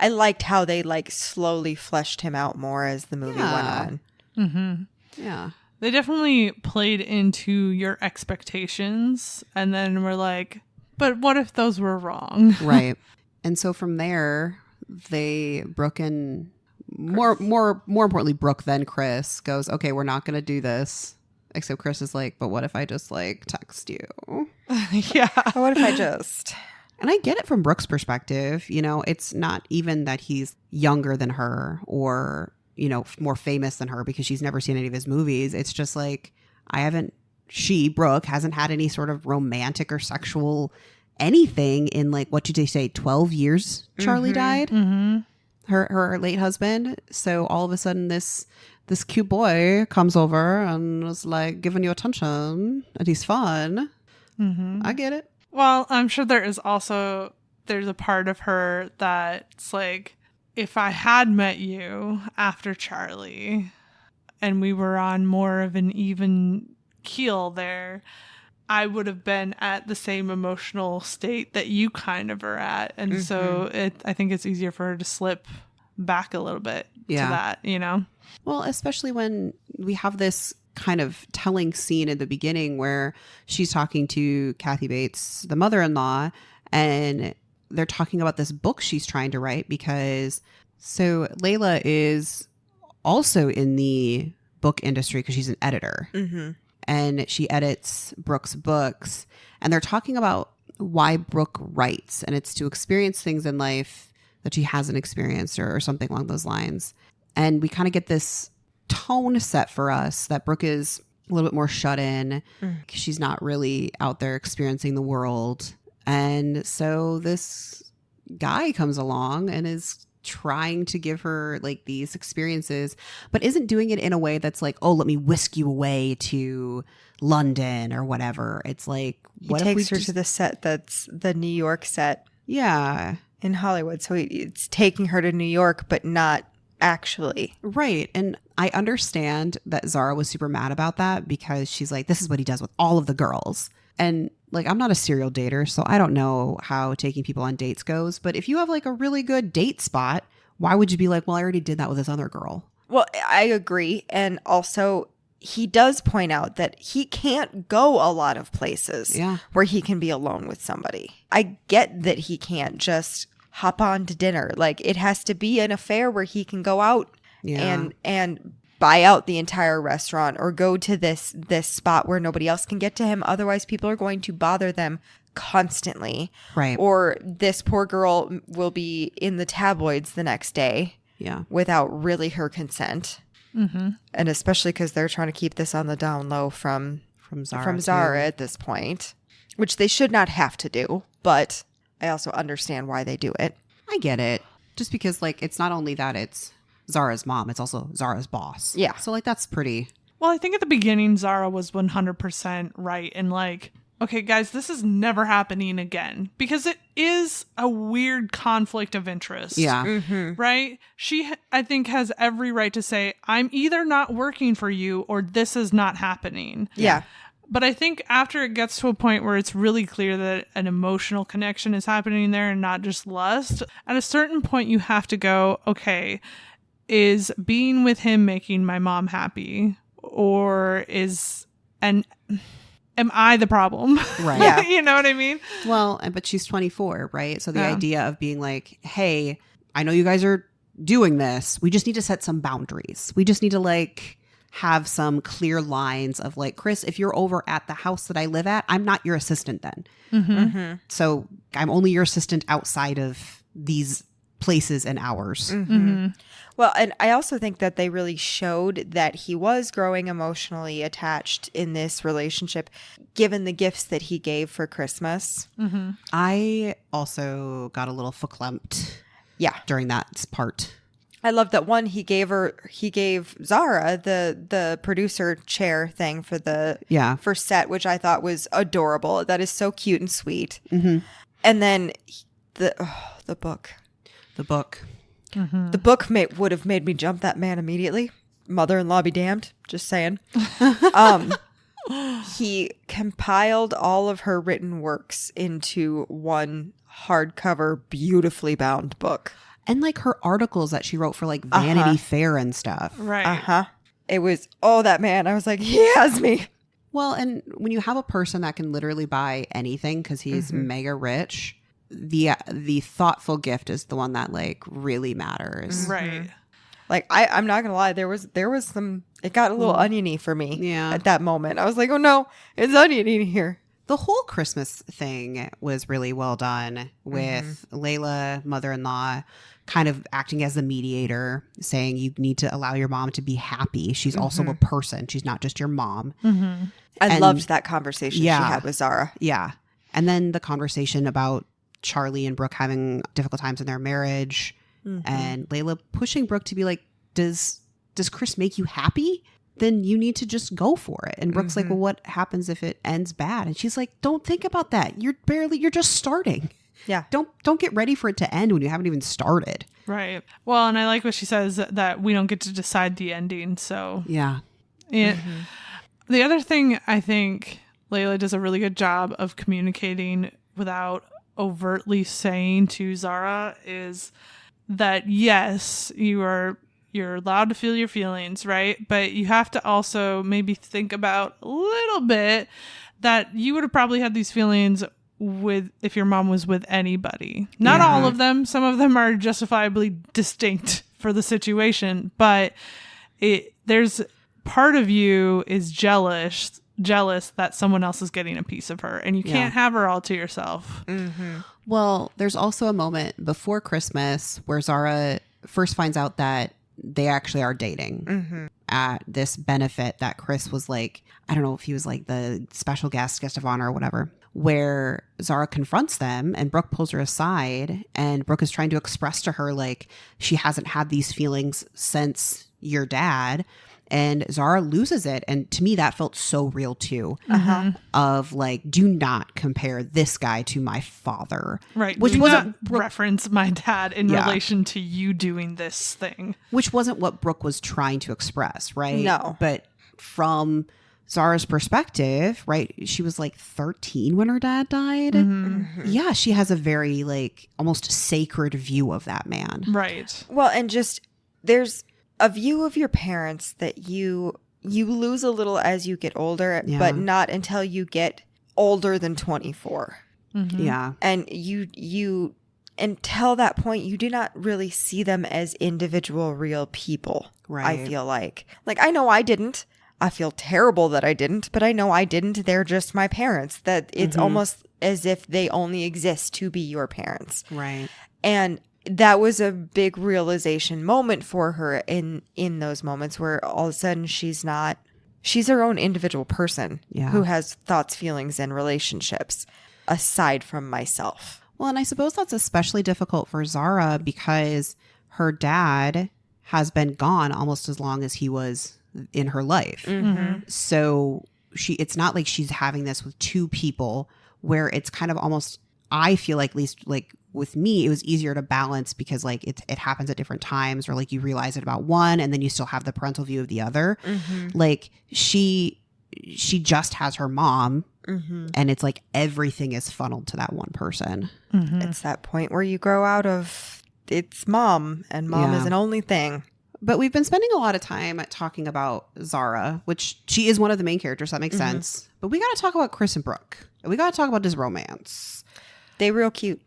I liked how they like slowly fleshed him out more as the movie went on. Mm-hmm. Yeah. They definitely played into your expectations and then were like, but what if those were wrong? Right. And so from there, Brooke and more importantly, Brooke then Chris goes, okay, we're not going to do this. Except Chris is like, but what if I just like text you? Yeah. What if I just... And I get it from Brooke's perspective. You know, it's not even that he's younger than her or, you know, more famous than her because she's never seen any of his movies. It's just like, Brooke hasn't had any sort of romantic or sexual anything in like, what did they say, 12 years Charlie died? Mm-hmm. Her late husband. So all of a sudden this cute boy comes over and is like giving you attention and he's fun. Mm-hmm. I get it. Well, I'm sure there's a part of her that's like, if I had met you after Charlie and we were on more of an even keel there, I would have been at the same emotional state that you kind of are at. And so I think it's easier for her to slip back a little bit to that, you know? Well, especially when we have this kind of telling scene at the beginning where she's talking to Kathy Bates, the mother-in-law, and they're talking about this book she's trying to write because Layla is also in the book industry because she's an editor. Mm-hmm. And she edits Brooke's books. And they're talking about why Brooke writes. And it's to experience things in life that she hasn't experienced or something along those lines. And we kind of get this tone set for us that Brooke is a little bit more shut in. She's not really out there experiencing the world. And so this guy comes along and is trying to give her like these experiences, but isn't doing it in a way that's like, oh, let me whisk you away to London or whatever. It's like, what takes her to the set that's the New York set. Yeah. In Hollywood. So it's taking her to New York, but not actually. Right. And I understand that Zara was super mad about that because she's like, this is what he does with all of the girls. And like, I'm not a serial dater, so I don't know how taking people on dates goes. But if you have like a really good date spot, why would you be like, well, I already did that with this other girl? Well, I agree. And also, he does point out that he can't go a lot of places where he can be alone with somebody. I get that he can't just hop on to dinner. Like, it has to be an affair where he can go out and buy out the entire restaurant or go to this spot where nobody else can get to him. Otherwise, people are going to bother them constantly. Right. Or this poor girl will be in the tabloids the next day without really her consent. Mm-hmm. And especially because they're trying to keep this on the down low from Zara at this point, which they should not have to do. But I also understand why they do it. I get it. Just because like it's not only that it's Zara's mom, it's also Zara's boss. Yeah. So like that's pretty. Well, I think at the beginning Zara was 100% right in like okay, guys, this is never happening again, because it is a weird conflict of interest. Yeah. Right? She, I think, has every right to say, I'm either not working for you or this is not happening. Yeah. But I think after it gets to a point where it's really clear that an emotional connection is happening there and not just lust, at a certain point you have to go, okay, is being with him making my mom happy? Or am I the problem? Right. Yeah. You know what I mean? Well, but she's 24, right? So the Yeah. idea of being like, hey, I know you guys are doing this. We just need to set some boundaries. We just need to like have some clear lines of like, Chris, if you're over at the house that I live at, I'm not your assistant then. So I'm only your assistant outside of these places and hours. Well, and I also think that they really showed that he was growing emotionally attached in this relationship, given the gifts that he gave for Christmas. I also got a little verklempt Yeah. during that part. I love that one he gave Zara the producer chair thing for the Yeah. first set, which I thought was adorable. That is so cute and sweet. And then the book. The book. The book would have made me jump that man immediately. Mother-in-law be damned. Just saying. He compiled all of her written works into one hardcover, beautifully bound book. And like her articles that she wrote for like Vanity Fair and stuff. Right. It was, that man. I was like, he has me. Well, and when you have a person that can literally buy anything because he's mega rich, the thoughtful gift is the one that like really matters. Right. Like, I'm not going to lie. There was some, it got a little oniony for me Yeah. at that moment. I was like, oh no, it's oniony here. The whole Christmas thing was really well done with Layla, mother-in-law, kind of acting as the mediator, saying you need to allow your mom to be happy. She's also a person. She's not just your mom. I loved that conversation she had with Zara. Yeah. And then the conversation about Charlie and Brooke having difficult times in their marriage and Layla pushing Brooke to be like, does Chris make you happy? Then you need to just go for it. And Brooke's like, well, what happens if it ends bad? And she's like, don't think about that. You're just starting. Yeah. Don't get ready for it to end when you haven't even started. Right. Well, and I like what she says, that we don't get to decide the ending. So Yeah. The other thing I think Layla does a really good job of communicating without overtly saying to Zara is that, yes, you're allowed to feel your feelings, right? But you have to also maybe think about a little bit that you would have probably had these feelings if your mom was with anybody. Not all of them. Some of them are justifiably distinct for the situation, but there's part of you is jealous that someone else is getting a piece of her, and you can't have her all to yourself. Well, there's also a moment before Christmas where Zara first finds out that they actually are dating at this benefit that Chris was like, I don't know if he was like the special guest of honor or whatever, where Zara confronts them and Brooke pulls her aside, and Brooke is trying to express to her like she hasn't had these feelings since your dad. And Zara loses it. And to me, that felt so real too. Of like, do not compare this guy to my father. Right. Which Do wasn't not reference my dad in relation to you doing this thing. Which wasn't what Brooke was trying to express, right? No. But from Zara's perspective, right, she was like 13 when her dad died. Yeah, she has a very like almost sacred view of that man. Right. Well, and just there's a view of your parents that you lose a little as you get older, but not until you get older than 24. Yeah. And you until that point, you do not really see them as individual real people. Right. I feel like I know I didn't. I feel terrible that I didn't, but I know I didn't. They're just my parents. That it's almost as if they only exist to be your parents. Right. And that was a big realization moment for her in those moments where all of a sudden she's her own individual person who has thoughts, feelings, and relationships aside from myself. Well, and I suppose that's especially difficult for Zara because her dad has been gone almost as long as he was in her life. So it's not like she's having this with two people where it's kind of almost, I feel like, at least like with me, it was easier to balance because like it happens at different times, or like you realize it about one and then you still have the parental view of the other. Like she just has her mom, and it's like everything is funneled to that one person. It's that point where you grow out of it's mom, and mom is an only thing. But we've been spending a lot of time talking about Zara, which she is one of the main characters. That makes sense. But we got to talk about Chris and Brooke. And we got to talk about this romance. They real cute.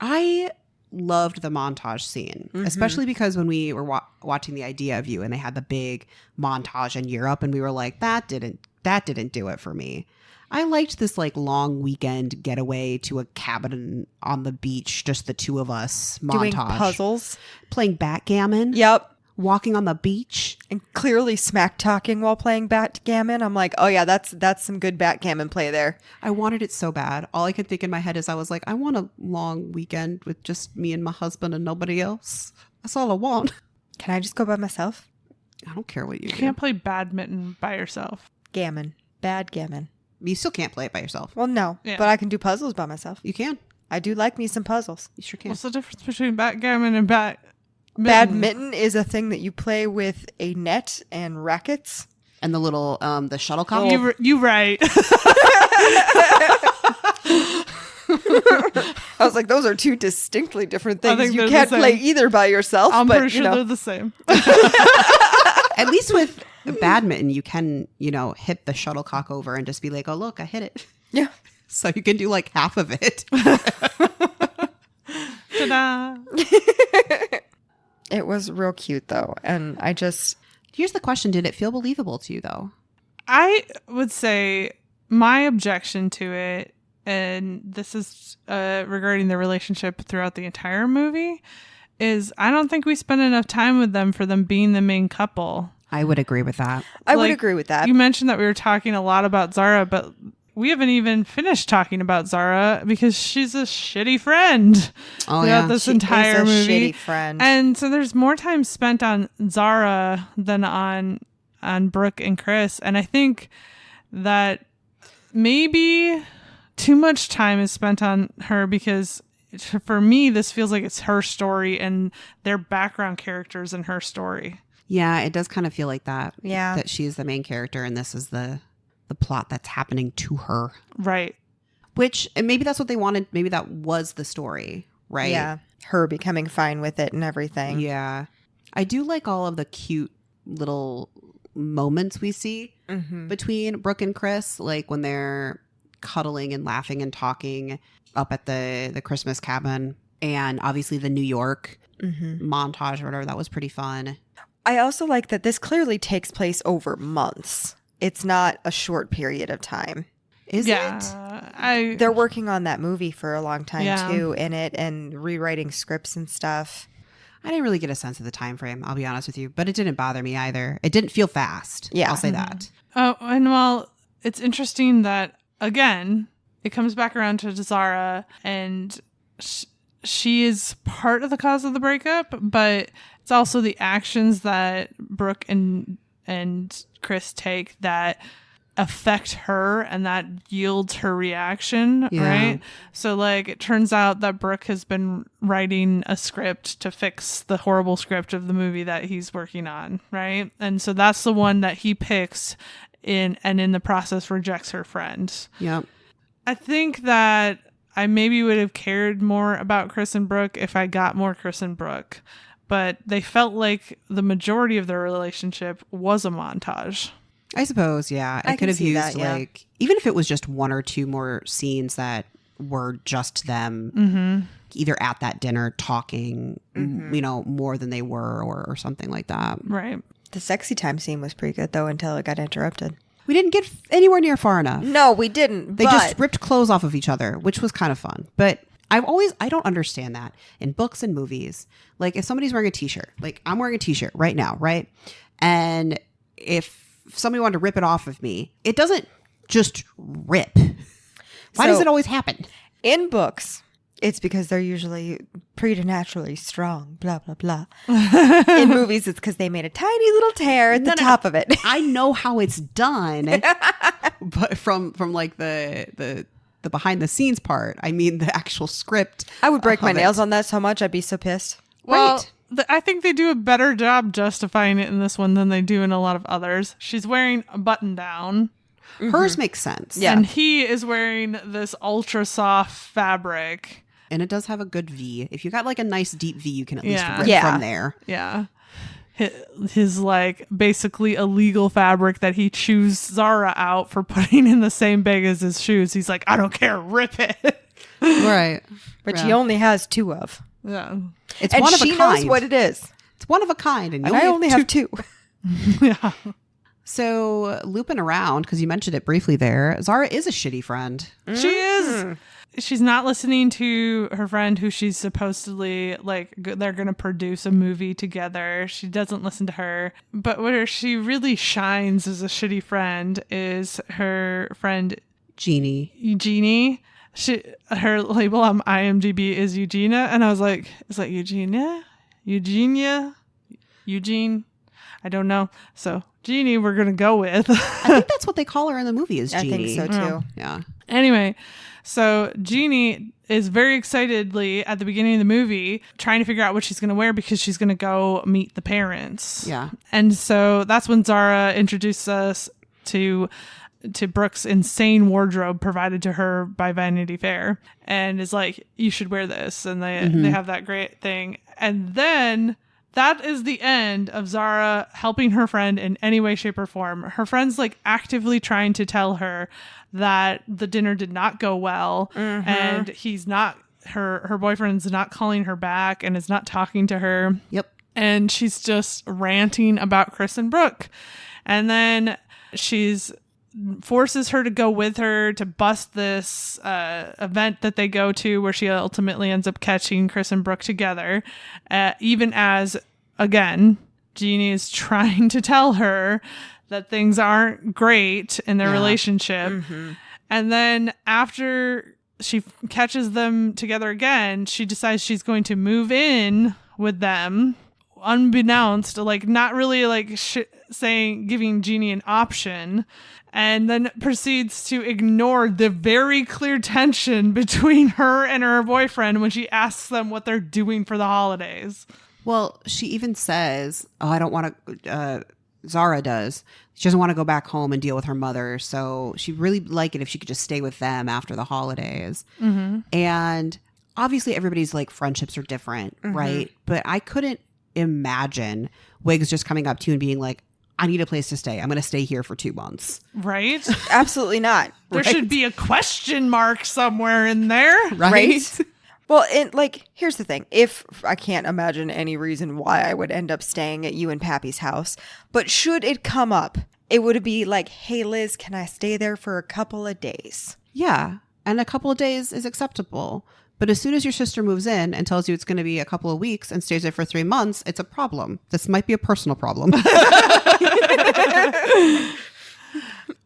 I loved the montage scene, especially because when we were watching The Idea of You and they had the big montage in Europe, and we were like, that didn't do it for me. I liked this like long weekend getaway to a cabin on the beach, just the two of us, montage. Doing puzzles. Playing backgammon. Yep. Walking on the beach. And clearly smack talking while playing backgammon. I'm like, oh yeah, that's some good backgammon play there. I wanted it so bad. All I could think in my head is I was like, I want a long weekend with just me and my husband and nobody else. That's all I want. Can I just go by myself? I don't care what you You do. can't play badminton by yourself. Gammon. Bad gammon. You still can't play it by yourself. Well, no. Yeah. But I can do puzzles by myself. You can. I do like me some puzzles. You sure can. What's the difference between backgammon and Badminton is a thing that you play with a net and rackets. And the little, the shuttlecock. You right. I was like, those are two distinctly different things. think You they're can't the play same. either by yourself. I'm but, pretty sure you know. they're the same. At least with badminton, you can, hit the shuttlecock over and just be like, oh, look, I hit it. Yeah. So you can do like half of it. Ta-da. It was real cute, though. And I just... Here's the question. Did it feel believable to you, though? I would say my objection to it, and this is regarding the relationship throughout the entire movie, is I don't think we spend enough time with them for them being the main couple. I would agree with that. I would Like, agree with that. You mentioned that we were talking a lot about Zara, but we haven't even finished talking about Zara because she's a shitty friend throughout this She entire is a movie. shitty friend. And so there's more time spent on Zara than on Brooke and Chris. And I think that maybe too much time is spent on her because for me, this feels like it's her story and their background characters in her story. Yeah, it does kind of feel like that. Yeah. That she is the main character and this is the plot that's happening to her. Right. Which, and maybe that's what they wanted. Maybe that was the story, right? Yeah. Her becoming fine with it and everything. Yeah. I do like all of the cute little moments we see between Brooke and Chris, like when they're cuddling and laughing and talking up at the Christmas cabin, and obviously the New York montage or whatever. That was pretty fun. I also like that this clearly takes place over months. It's not a short period of time. Is it? They're working on that movie for a long time Yeah. too, in it, and rewriting scripts and stuff. I didn't really get a sense of the time frame, I'll be honest with you, but it didn't bother me either. It didn't feel fast. Yeah. I'll say that. Oh, and well, it's interesting that, again, it comes back around to Zara, and she is part of the cause of the breakup, but it's also the actions that Brooke and Chris take that affect her and that yields her reaction, Yeah. right? So like it turns out that Brooke has been writing a script to fix the horrible script of the movie that he's working on, right? And so that's the one that he picks in the process rejects her friend. Yep. I think that I maybe would have cared more about Chris and Brooke if I got more Chris and Brooke, but they felt like the majority of their relationship was a montage. I suppose, yeah. I I could can have see used that, yeah. like, even if it was just one or two more scenes that were just them either at that dinner talking, more than they were or something like that. Right. The sexy time scene was pretty good though until it got interrupted. We didn't get anywhere near far enough. No, we didn't. They but just ripped clothes off of each other, which was kind of fun. But I don't understand that in books and movies. Like if somebody's wearing a t-shirt, like I'm wearing a t-shirt right now, right? And if somebody wanted to rip it off of me, it doesn't just rip. Why does So- it always happen? in books, it's because they're usually preternaturally strong, blah, blah, blah. In movies, it's because they made a tiny little tear at the top of it. I know how it's done. but from like the behind the scenes part. I mean, the actual script. I would break my of it. nails on that so much. I'd be so pissed. Well, Right. I think they do a better job justifying it in this one than they do in a lot of others. She's wearing a button down. Hers makes sense. Yeah. And he is wearing this ultra soft fabric. And it does have a good V. If you got like a nice deep V, you can at least Yeah. rip Yeah. from there. Yeah. His like basically illegal fabric that he chews Zara out for putting in the same bag as his shoes. He's like, I don't care, rip it. Right. Which Yeah. he only has 2 of. Yeah. It's And one of she a kind. knows what it is. It's one of a kind. And, you And I only have 2. Yeah. So looping around, because you mentioned it briefly there, Zara is a shitty friend. She is. She's not listening to her friend who she's supposedly like they're going to produce a movie together. She doesn't listen to her. But where she really shines as a shitty friend is her friend Jeannie. Eugenie. Her label on IMDb is Eugenia, and I was like, is that Eugenia? Eugene? I don't know. So Jeannie, we're gonna go with. I think that's what they call her in the movie is I Jeannie. think so too. Yeah. Anyway, so Jeannie is very excitedly at the beginning of the movie trying to figure out what she's going to wear because she's going to go meet the parents. Yeah. And so that's when Zara introduced us to Brooke's insane wardrobe provided to her by Vanity Fair and is like, you should wear this. And they have that great thing. And then that is the end of Zara helping her friend in any way, shape, or form. Her friend's like actively trying to tell her that the dinner did not go well and he's not, her boyfriend's not calling her back and is not talking to her. Yep. And she's just ranting about Chris and Brooke. And then she's forces her to go with her to bust this event that they go to where she ultimately ends up catching Chris and Brooke together, even as, again, Jeannie is trying to tell her that things aren't great in their relationship. And then after she catches them together again, she decides she's going to move in with them unbeknownst, like not really like giving Jeannie an option, and then proceeds to ignore the very clear tension between her and her boyfriend when she asks them what they're doing for the holidays. Well, she even says, oh, I don't want to, Zara does. She doesn't want to go back home and deal with her mother. So she'd really like it if she could just stay with them after the holidays. And obviously everybody's like friendships are different, right? But I couldn't imagine Wiggs just coming up to you and being like, I need a place to stay. I'm going to stay here for 2 months. Right? Absolutely not. There should be a question mark somewhere in there. Right? Well, and like, here's the thing. If I can't imagine any reason why I would end up staying at you and Pappy's house, but should it come up, it would be like, hey, Liz, can I stay there for a couple of days? Yeah. And a couple of days is acceptable. But as soon as your sister moves in and tells you it's going to be a couple of weeks and stays there for 3 months, it's a problem. This might be a personal problem.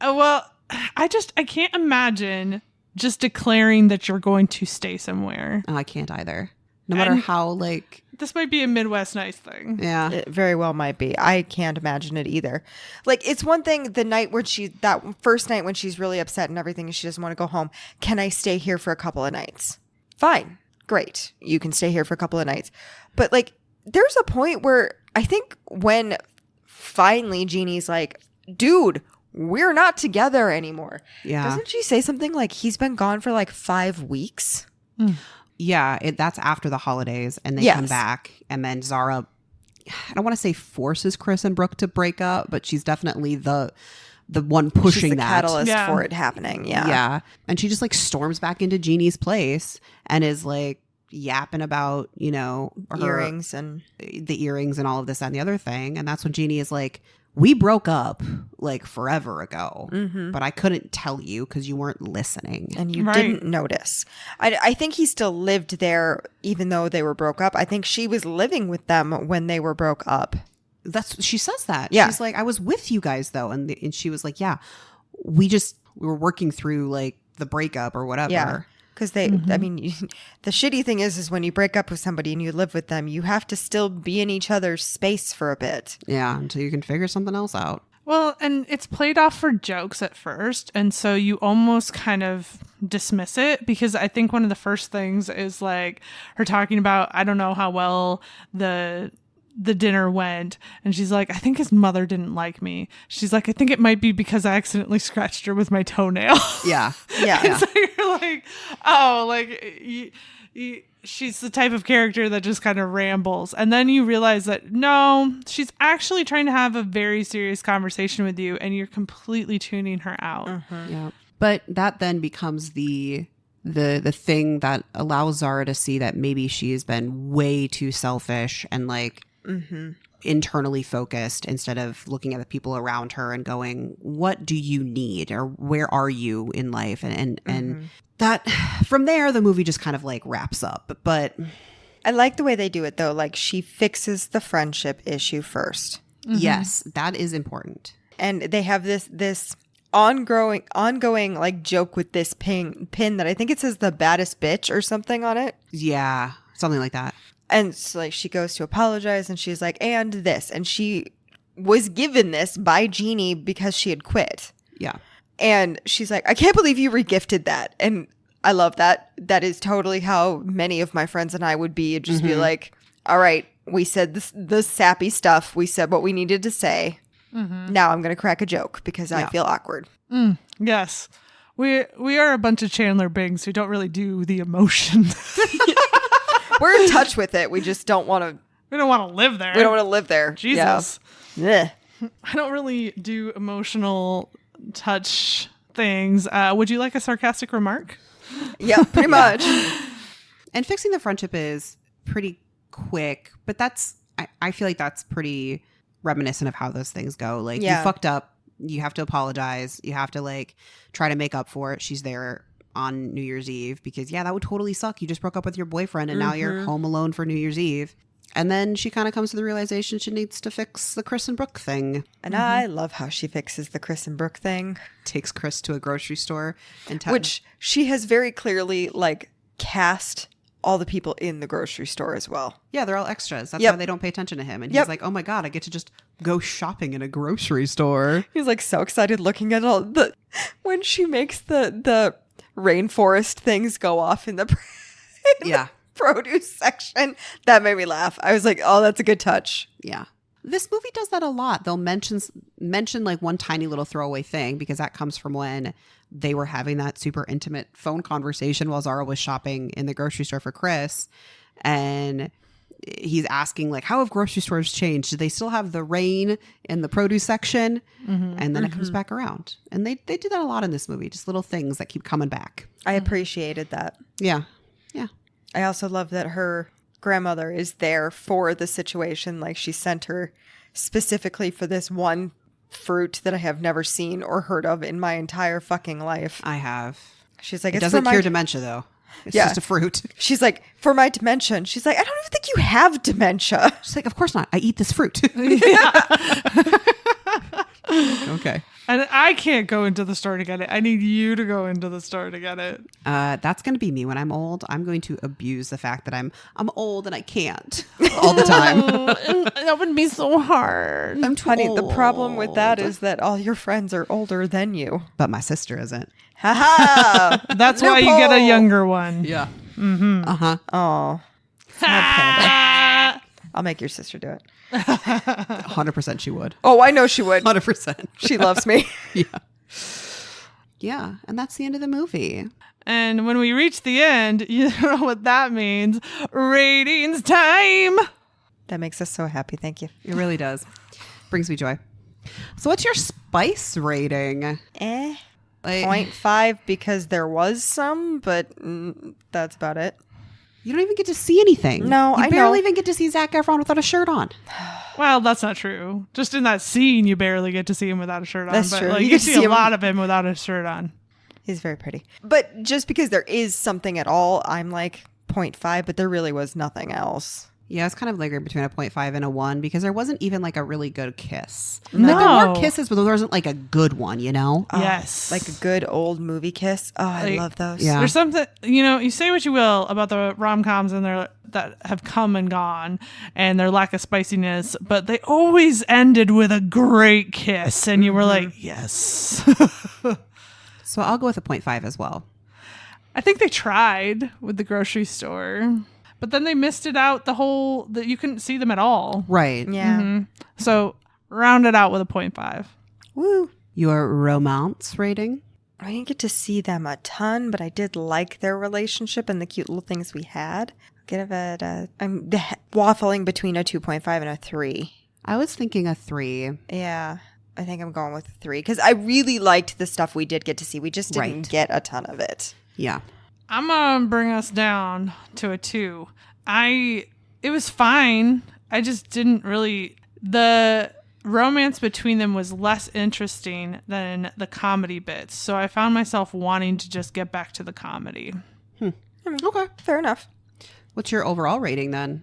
Well, I can't imagine just declaring that you're going to stay somewhere. Oh, I can't either. No matter how, like... This might be a Midwest nice thing. Yeah. It very well might be. I can't imagine it either. Like, it's one thing the night where that first night when she's really upset and everything and she doesn't want to go home. Can I stay here for a couple of nights? Fine. Great. You can stay here for a couple of nights. But like, there's a point where I think when finally Jeannie's like, dude, we're not together anymore. Yeah. Doesn't she say something like he's been gone for like 5 weeks? Yeah, that's after the holidays, and they come back, and then Zara, I don't want to say forces Chris and Brooke to break up, but she's definitely the one pushing She's the that catalyst for it happening. Yeah. Yeah. And she just like storms back into Jeannie's place and is like yapping about, you know, her Earrings and the earrings and all of this and the other thing. And that's when Jeannie is like, we broke up like forever ago, but I couldn't tell you because you weren't listening. and you didn't notice. I think he still lived there even though they were broke up. I think she was living with them when they were broke up. She says that. Yeah. She's like, I was with you guys though. And she was like, yeah, we were working through like the breakup or whatever. Yeah. Because I mean, the shitty thing is when you break up with somebody and you live with them, you have to still be in each other's space for a bit. Yeah. Until you can figure something else out. Well, and it's played off for jokes at first, and so you almost kind of dismiss it, because I think one of the first things is like her talking about, I don't know how well the dinner went, and she's like, I think his mother didn't like me. She's like, I think it might be because I accidentally scratched her with my toenail. Yeah. Yeah. So you're like, oh, like she's the type of character that just kind of rambles. And then you realize that no, she's actually trying to have a very serious conversation with you, and you're completely tuning her out. Yeah. But that then becomes the thing that allows Zara to see that maybe she has been way too selfish and like internally focused, instead of looking at the people around her and going, what do you need, or where are you in life? And that from there, the movie just kind of like wraps up. But I like the way they do it though. Like, she fixes the friendship issue first. yes, that is important. And they have this ongoing like joke with this pin that I think it says the baddest bitch or something on it. Yeah, something like that. And so like she goes to apologize, and she's like, and this. And she was given this by Jeannie because she had quit. Yeah. And she's like, I can't believe you regifted that. And I love that. That is totally how many of my friends and I would be. It'd just be like, all right, we said the sappy stuff. We said what we needed to say. Now I'm going to crack a joke because I feel awkward. Yes. We are a bunch of Chandler Bings who don't really do the emotion. We're in touch with it. We just don't want to. We don't want to live there. We don't want to live there. Jesus. Yeah. I don't really do emotional touch things. Would you like a sarcastic remark? Yeah, pretty much. And fixing the friendship is pretty quick, but I feel like that's pretty reminiscent of how those things go. Like, you fucked up, you have to apologize, you have to like try to make up for it. She's there on New Year's Eve because that would totally suck. You just broke up with your boyfriend and now you're home alone for New Year's Eve. And then she kind of comes to the realization she needs to fix the Chris and Brooke thing. And I love how she fixes the Chris and Brooke thing. Takes Chris to a grocery store. Which she has very clearly like cast all the people in the grocery store as well. Yeah, they're all extras. That's why they don't pay attention to him. And he's like, oh my God, I get to just go shopping in a grocery store. He's like so excited looking at all the... When she makes the rainforest things go off in the... produce section, that made me laugh. I was like, oh, that's a good touch. Yeah. This movie does that a lot. They'll mention like one tiny little throwaway thing, because that comes from when they were having that super intimate phone conversation while Zara was shopping in the grocery store for Chris. And he's asking like, how have grocery stores changed? Do they still have the rain in the produce section? And then it comes back around. And they do that a lot in this movie. Just little things that keep coming back. I appreciated that. Yeah. Yeah. I also love that her grandmother is there for the situation. Like, she sent her specifically for this one fruit that I have never seen or heard of in my entire fucking life. I have. She's like, it doesn't cure dementia though. It's just a fruit. She's like, for my dementia. And she's like, I don't even think you have dementia. She's like, of course not. I eat this fruit. Okay. And I can't go into the store to get it. I need you to go into the store to get it. That's going to be me when I'm old. I'm going to abuse the fact that I'm old and I can't all the time. That would be so hard. I'm too Honey, old. the problem with that is that all your friends are older than you. But my sister isn't. Ha ha! That's why you get a younger one. Yeah. Oh. I'll make your sister do it. 100% she would. Oh, I know she would. 100%. She loves me. Yeah. Yeah. And that's the end of the movie. And when we reach the end, you know what that means. Ratings time. That makes us so happy. Thank you. It really does. Brings me joy. So what's your spice rating? Like, 0.5 because there was some, but that's about it. you don't even get to see anything. No, you I barely know. even get to see Zac Efron without a shirt on. Well, that's not true. Just in that scene, you barely get to see him without a shirt on. That's but true. Like, You you get to see see a him- lot of him without a shirt on. He's very pretty. But just because there is something at all, I'm like 0.5, but there really was nothing else. Yeah, it's kind of lingering between a 0.5 and a 1 because there wasn't even like a really good kiss. No. Like there were kisses, but there wasn't like a good one, you know? Yes. Like a good old movie kiss. Oh, I Like- love those. Yeah. There's something, you know, you say what you will about the rom-coms and their that have come and gone and their lack of spiciness, but they always ended with a great kiss and you were like, yes. So I'll go with a 0.5 as well. I think they tried with the grocery store, but then they missed it out that you couldn't see them at all. Right. Yeah. So round it out with a 0.5. Woo. Your romance rating? I didn't get to see them a ton, but I did like their relationship and the cute little things we had. Give it I'm waffling between a 2.5 and a 3. I was thinking a 3. Yeah. I think I'm going with a 3 because I really liked the stuff we did get to see. We just didn't Right. get a ton of it. Yeah. I'm gonna bring us down to a 2. It was fine. I just didn't really. The romance between them was less interesting than the comedy bits, so I found myself wanting to just get back to the comedy. Okay. Fair enough. What's your overall rating then?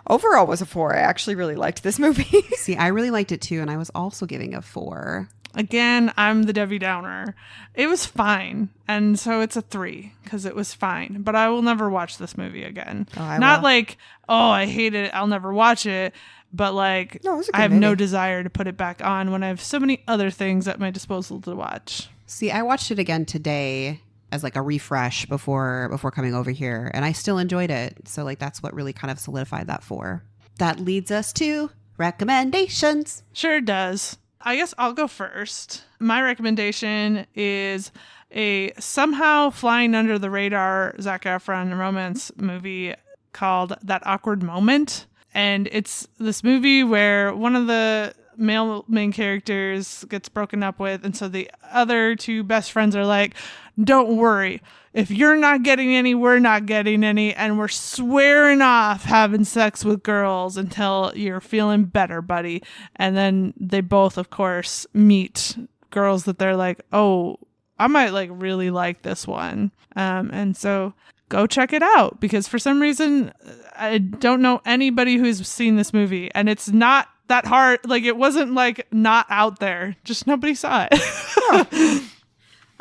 Overall was a 4. I actually really liked this movie. See, I really liked it too, and I was also giving a 4. Again, I'm the Debbie Downer. It was fine, and so it's a 3 because it was fine. But I will never watch this movie again. Oh, I Not will. like, oh, I hate it, I'll never watch it. But like, No, it was a I good have no movie. desire to put it back on when I have so many other things at my disposal to watch. See, I watched it again today as like a refresh before coming over here, and I still enjoyed it. So like that's what really kind of solidified that 4. That leads us to recommendations. Sure does. I guess I'll go first. My recommendation is a somehow flying under the radar Zac Efron romance movie called That Awkward Moment. And it's this movie where one of the male main characters gets broken up with. And so the other two best friends are like, don't worry. If you're not getting any, we're not getting any. And we're swearing off having sex with girls until you're feeling better, buddy. And then they both, of course, meet girls that they're like, oh, I might like really like this one. And so go check it out because for some reason, I don't know anybody who's seen this movie and it's not that hard. Like it wasn't like not out there. Just nobody saw it.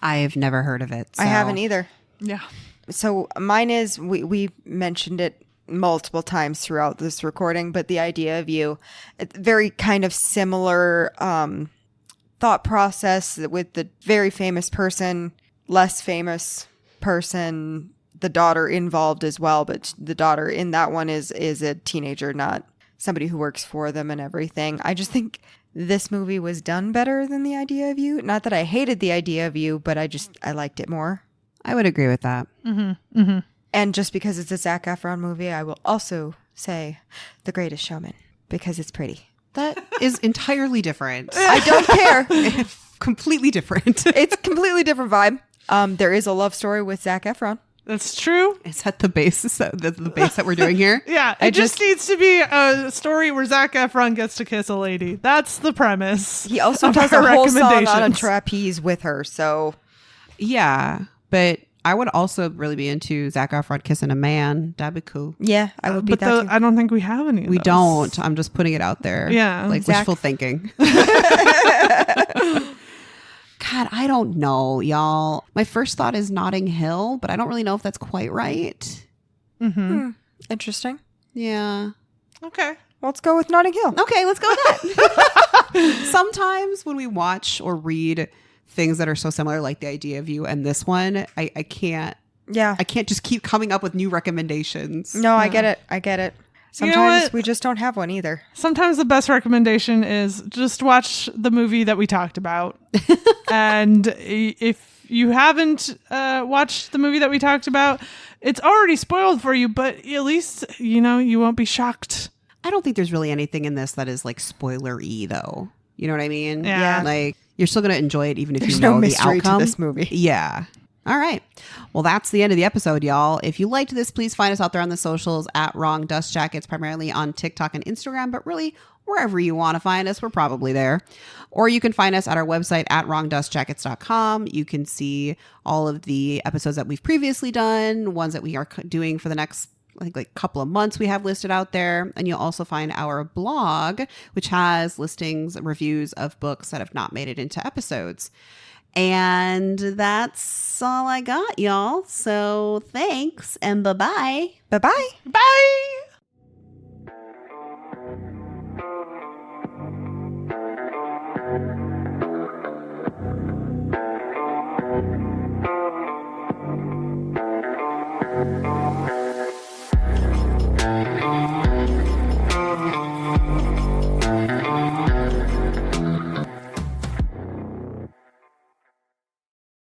I've never heard of it. I haven't either. Yeah. So mine is, we mentioned it multiple times throughout this recording, but the idea of you, it's very kind of similar thought process with the very famous person, less famous person, the daughter involved as well, but the daughter in that one is a teenager, not somebody who works for them and everything. I just think this movie was done better than The Idea of You. Not that I hated The Idea of You, but I liked it more. I would agree with that. And just because it's a Zac Efron movie, I will also say The Greatest Showman because it's pretty. That is entirely different. I don't care. Completely different. It's a completely different vibe. There is a love story with Zac Efron. That's true. Is that the basis the base that we're doing here? Yeah, it just needs to be a story where Zac Efron gets to kiss a lady. That's the premise. He also of does our a whole song on a recommendations. trapeze with her. So Yeah, but I would also really be into Zac Efron kissing a man. That'd be cool. yeah, I would be But that too. I don't think we have any of We those. don't. I'm just putting it out there. Yeah, Like Zac. wishful thinking. God, I don't know, y'all. My first thought is Notting Hill, but I don't really know if that's quite right. Interesting. Yeah. Okay. Let's go with Notting Hill. Okay, let's go with that. Sometimes when we watch or read things that are so similar, like The Idea of You and this one, I can't Yeah. just keep coming up with new recommendations. No, I get it. I get it. You know Sometimes what? we just don't have one either. Sometimes the best recommendation is just watch the movie that we talked about. And if you haven't watched the movie that we talked about, it's already spoiled for you, but at least, you won't be shocked. I don't think there's really anything in this that is like spoiler-y though. You know what I mean? Yeah. Like you're still going to enjoy it even if There's you know no the mystery outcome. to this movie. Yeah. All right. Well, that's the end of the episode, y'all. If you liked this, please find us out there on the socials at Wrong Dust Jackets, primarily on TikTok and Instagram, but really wherever you want to find us, we're probably there. Or you can find us at our website at wrongdustjackets.com. You can see all of the episodes that we've previously done, ones that we are doing for the next like couple of months we have listed out there. And you'll also find our blog, which has listings, reviews of books that have not made it into episodes. And that's all I got, y'all. So thanks and bye-bye. Bye-bye. Bye.